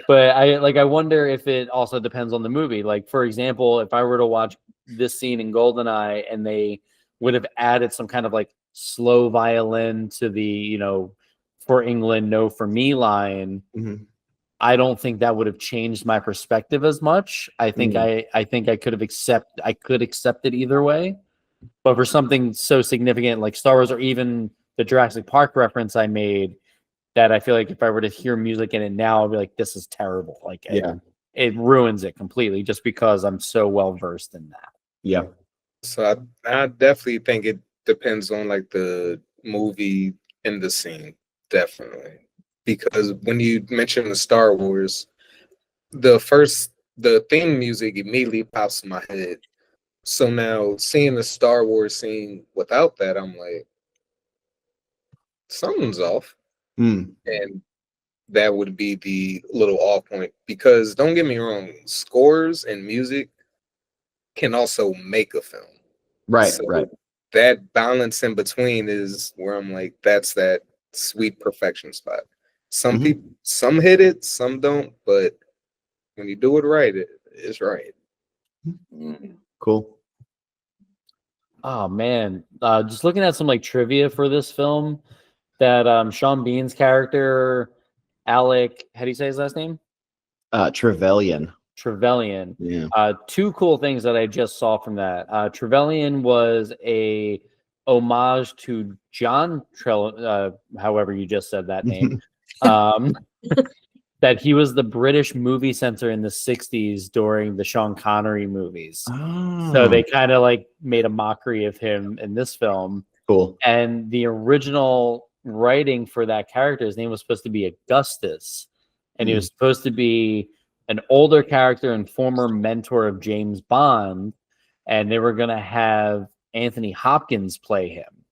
But I wonder if it also depends on the movie. Like, for example, if I were to watch this scene in Goldeneye and they would have added some kind of like slow violin to the, for England, no for me line, I don't think that would have changed my perspective as much. I think I think I could accept it either way. But for something so significant like Star Wars or even the Jurassic Park reference I made, that I feel like if I were to hear music in it now, I'd be like, this is terrible. Like, it ruins it completely just because I'm so well versed in that. Yeah. So I definitely think it depends on like the movie and the scene, definitely. Because when you mention the Star Wars, the theme music immediately pops in my head. So now seeing the Star Wars scene without that, I'm like, something's off. And that would be the little off point, because don't get me wrong, scores and music can also make a film. Right. That balance in between is where I'm like, that's that sweet perfection spot. Some people, some hit it, some don't, but when you do it right, it's right. Cool. Oh man, just looking at some like trivia for this film, that Sean Bean's character, Alec, how do you say his last name? Trevelyan. Yeah. Two cool things that I just saw from that. Trevelyan was a homage to John however you just said that name. That he was the British movie censor in the 60s during the Sean Connery movies. So they kind of like made a mockery of him in this film. Cool. And the original writing for that character, his name was supposed to be Augustus, and he was supposed to be an older character and former mentor of James Bond, and they were going to have Anthony Hopkins play him.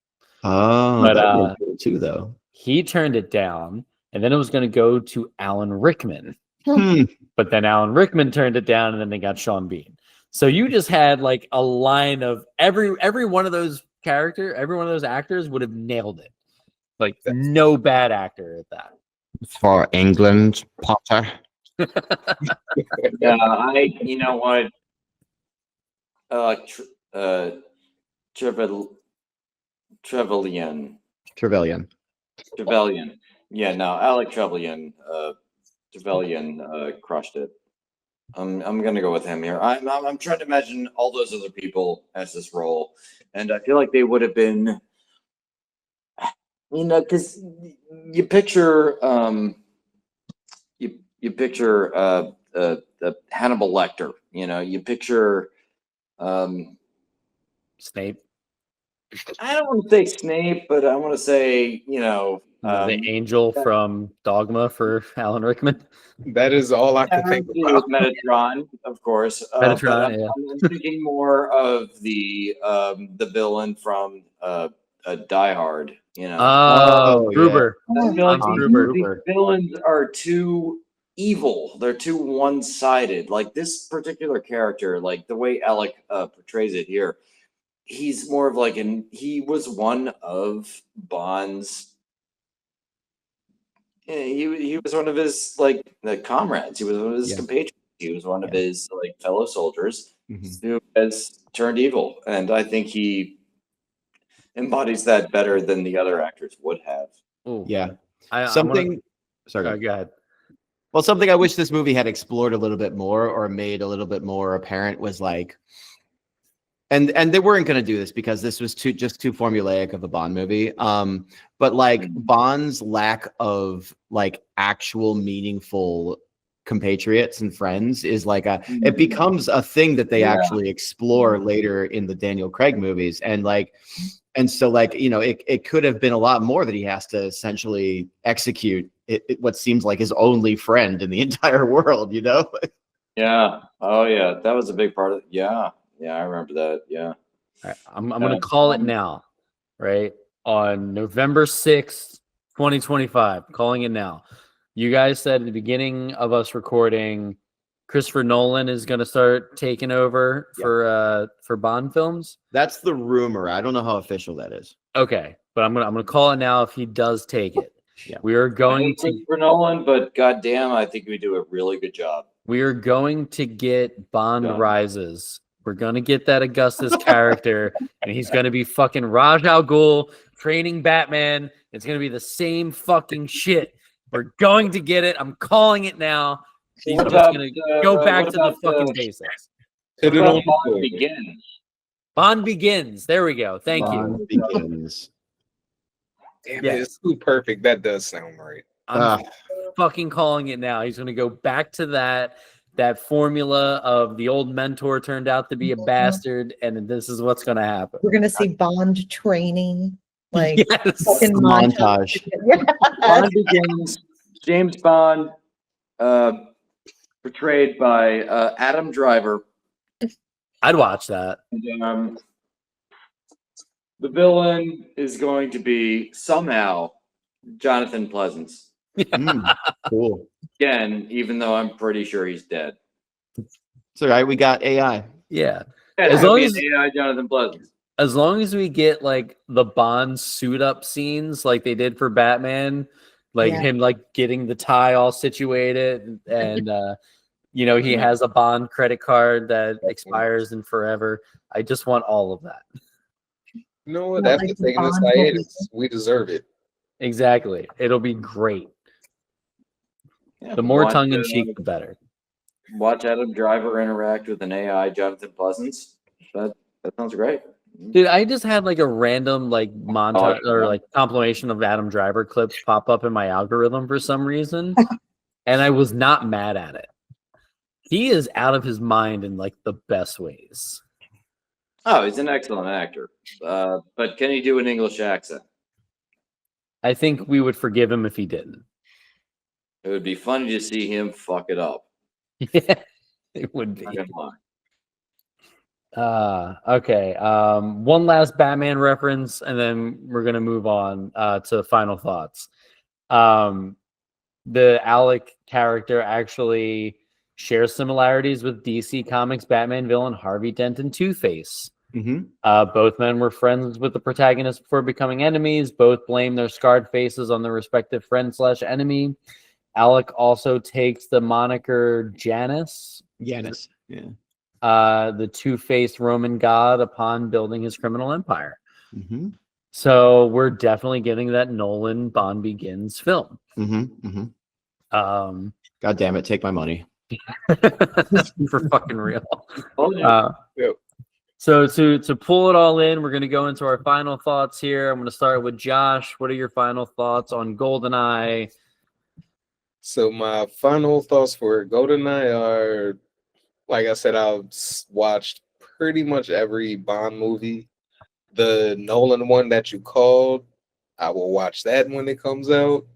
But too though. He turned it down, and then it was going to go to Alan Rickman. But then Alan Rickman turned it down, and then they got Sean Bean. So you just had like a line of every one of those actors would have nailed it. Like no bad actor at that. For England, Potter. Yeah, you know what? Trevelyan. Trevelyan. Yeah, no, Alec Trevelyan crushed it. I'm gonna go with him here. I'm trying to imagine all those other people as this role, and I feel like they would have been, because you picture you picture Hannibal Lecter, you picture Snape, I don't want to say Snape, but I want to say the angel from Dogma for Alan Rickman. That is all I can think about. Metatron, of course. Metatron, but yeah. I'm thinking more of the villain from Die Hard. Oh, yeah. Gruber. I feel like Hans these Gruber. villains are too evil. They're too one-sided. Like this particular character, like the way Alec portrays it here, he's more of like he was one of Bond's. He was one of his the comrades. He was one of his compatriots. He was one of his fellow soldiers who has turned evil, and I think he embodies that better than the other actors would have. Ooh. Yeah. Sorry, Sorry. go ahead. Well, something I wish this movie had explored a little bit more or made a little bit more apparent was and they weren't going to do this because this was just too formulaic of a Bond movie. But Bond's lack of actual meaningful compatriots and friends is it becomes a thing that they actually explore later in the Daniel Craig movies. And so it could have been a lot more that he has to essentially execute what seems like his only friend in the entire world, Yeah. Oh yeah. That was a big part of it. Yeah. Yeah, I remember that. Yeah. All right, I'm going to call it now, right? On November 6th, 2025, calling it now. You guys said at the beginning of us recording, Christopher Nolan is going to start taking over for Bond films. That's the rumor. I don't know how official that is. Okay, but I'm gonna call it now if he does take it. Yeah, we are going to Christopher Nolan, but goddamn, I think we do a really good job. We are going to get Bond Rises. We're going to get that Augustus character, and he's going to be fucking Raj Al Ghul training Batman. It's going to be the same fucking shit. We're going to get it. I'm calling it now. He's just going to go back to the fucking basics. Bond Begins. Bond Begins. There we go. Thank Bond you. Begins. Damn it, it's too perfect. That does sound right. I'm fucking calling it now. He's going to go back to that formula of the old mentor turned out to be a bastard, and this is what's going to happen. We're going to see Bond training, yes. fucking montage. Bond Begins. James Bond, portrayed by Adam Driver. I'd watch that. And, the villain is going to be somehow Jonathan Pleasance. Cool. Again, even though I'm pretty sure he's dead. It's all right. We got AI. Yeah. As long as AI Jonathan Pleasance. As long as we get the Bond suit up scenes like they did for Batman, him getting the tie all situated, and he has a Bond credit card that expires in forever. I just want all of that. You know what? After taking this hiatus, we deserve it. Exactly. It'll be great. Yeah, the more tongue in cheek, the better. Watch Adam Driver interact with an AI Jonathan Pleasance. That sounds great. Dude, I just had a random montage or compilation of Adam Driver clips pop up in my algorithm for some reason, and I was not mad at it. He is out of his mind in the best ways. Oh, he's an excellent actor. But can he do an English accent? I think we would forgive him if he didn't. It would be funny to see him fuck it up. Yeah, it would be. Okay. One last Batman reference, and then we're gonna move on to final thoughts. The Alec character actually shares similarities with DC Comics Batman villain Harvey Dent and Two-Face. Both men were friends with the protagonist before becoming enemies. Both blame their scarred faces on their respective friend/enemy. Alec also takes the moniker Janus, Yeah. the two-faced Roman god, upon building his criminal empire. So we're definitely getting that Nolan Bond Begins film. God damn it, take my money. For fucking real. Yep. So to pull it all in, we're going to go into our final thoughts here. I'm going to start with Josh. What are your final thoughts on Goldeneye? So my final thoughts for Goldeneye are, like I said, I've watched pretty much every Bond movie. The Nolan one that you called, I will watch that when it comes out.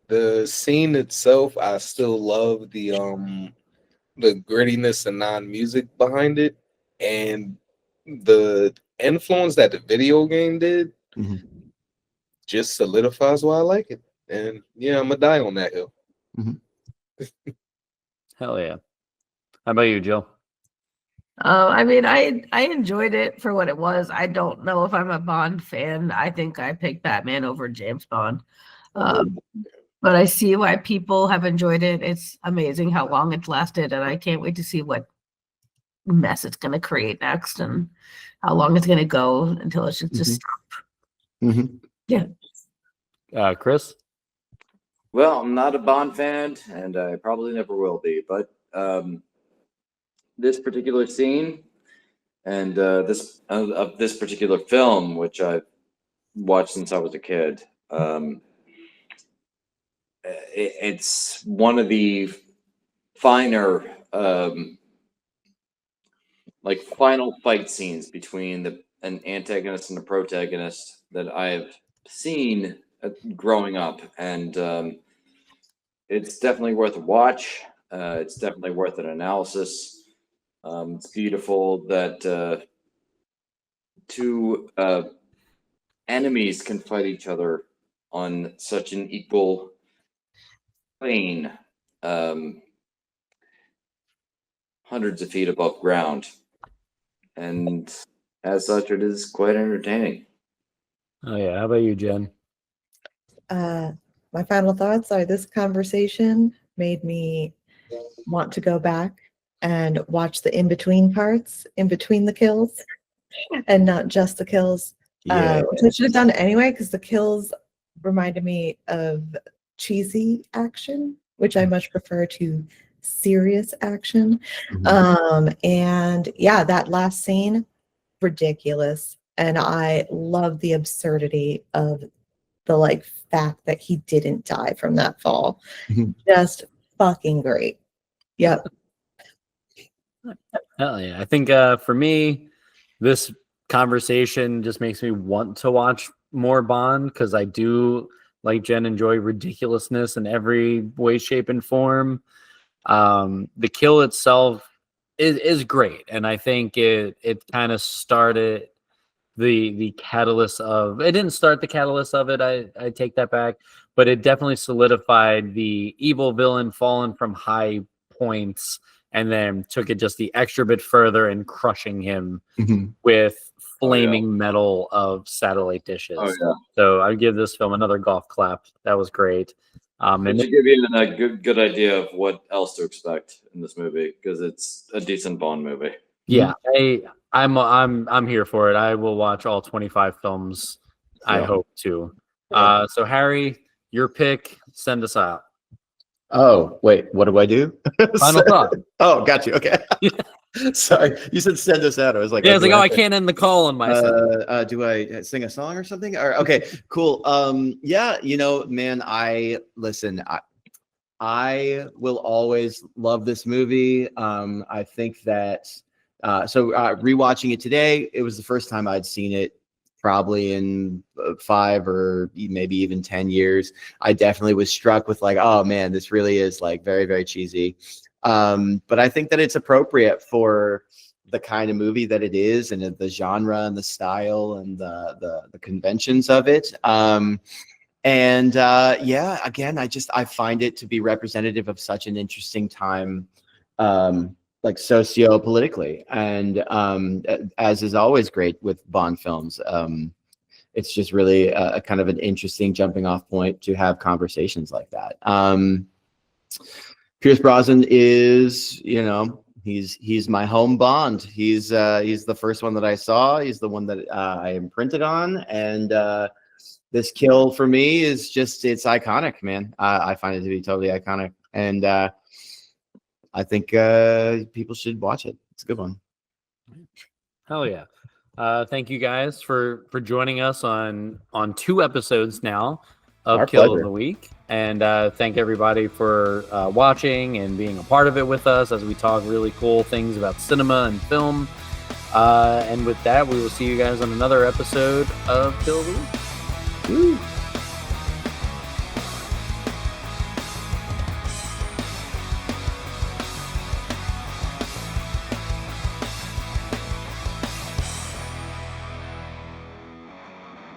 The scene itself, I still love the grittiness and non-music behind it, and the influence that the video game did just solidifies why I like it. And yeah, I'm gonna die on that hill. Hell yeah. How about you, Jill? I mean, I enjoyed it for what it was. I don't know if I'm a Bond fan. I think I picked Batman over James Bond. But I see why people have enjoyed it. It's amazing how long it's lasted, and I can't wait to see what mess it's going to create next and how long it's going to go until it should just stop. Yeah. Chris? Well, I'm not a Bond fan, and I probably never will be. But this particular scene and this particular film, which I've watched since I was a kid, it's one of the finer, like final fight scenes between an antagonist and a protagonist that I've seen growing up, and it's definitely worth a watch. It's definitely worth an analysis. It's beautiful that two enemies can fight each other on such an equal plane, hundreds of feet above ground, and as such, it is quite entertaining. Oh yeah. How about you, Jen? My final thoughts are this conversation made me want to go back and watch the in-between parts, in between the kills, and not just the kills. Which I should have done anyway, because the kills reminded me of cheesy action, which I much prefer to serious action. And yeah, that last scene, ridiculous. And I love the absurdity of the fact that he didn't die from that fall. Just fucking great. Yep. Hell yeah. I think for me, this conversation just makes me want to watch more Bond, because I do, like Jen, enjoy ridiculousness in every way, shape, and form. The kill itself is great, and I think it kind of started the catalyst of it. Didn't start the catalyst of it, I take that back, but it definitely solidified the evil villain fallen from high points and then took it just the extra bit further and crushing him with flaming metal of satellite dishes. So I give this film another golf clap. That was great. It should give you a good idea of what else to expect in this movie, because it's a decent Bond movie. Yeah, I'm here for it. I will watch all 25 films. I hope to. So Harry, your pick. Send us out. Oh, wait, what do I do? Final thought. Oh, got you. Okay. Sorry, you said send us out. I was like, yeah, I was like, I can't end the call on myself. Do I sing a song or something? Or okay, cool. Yeah, man, I will always love this movie. I think that rewatching it today, it was the first time I'd seen it probably in 5 or maybe even 10 years. I definitely was struck with oh man, this really is very, very cheesy. But I think that it's appropriate for the kind of movie that it is, and the genre and the style and the conventions of it. Yeah, again, I find it to be representative of such an interesting time like socio-politically, and as is always great with Bond films, it's just really a kind of an interesting jumping off point to have conversations like that. Pierce Brosnan is, he's my home Bond. He's the first one that I saw. He's the one that I imprinted on, and this kill for me is just, it's iconic, man. I find it to be totally iconic, and I think people should watch it. It's a good one. Hell yeah. Thank you guys for joining us on 2 episodes now of Our Kill pleasure. of the Week. And thank everybody for watching and being a part of it with us as we talk really cool things about cinema and film. And with that, we will see you guys on another episode of Kill of the Week. Woo.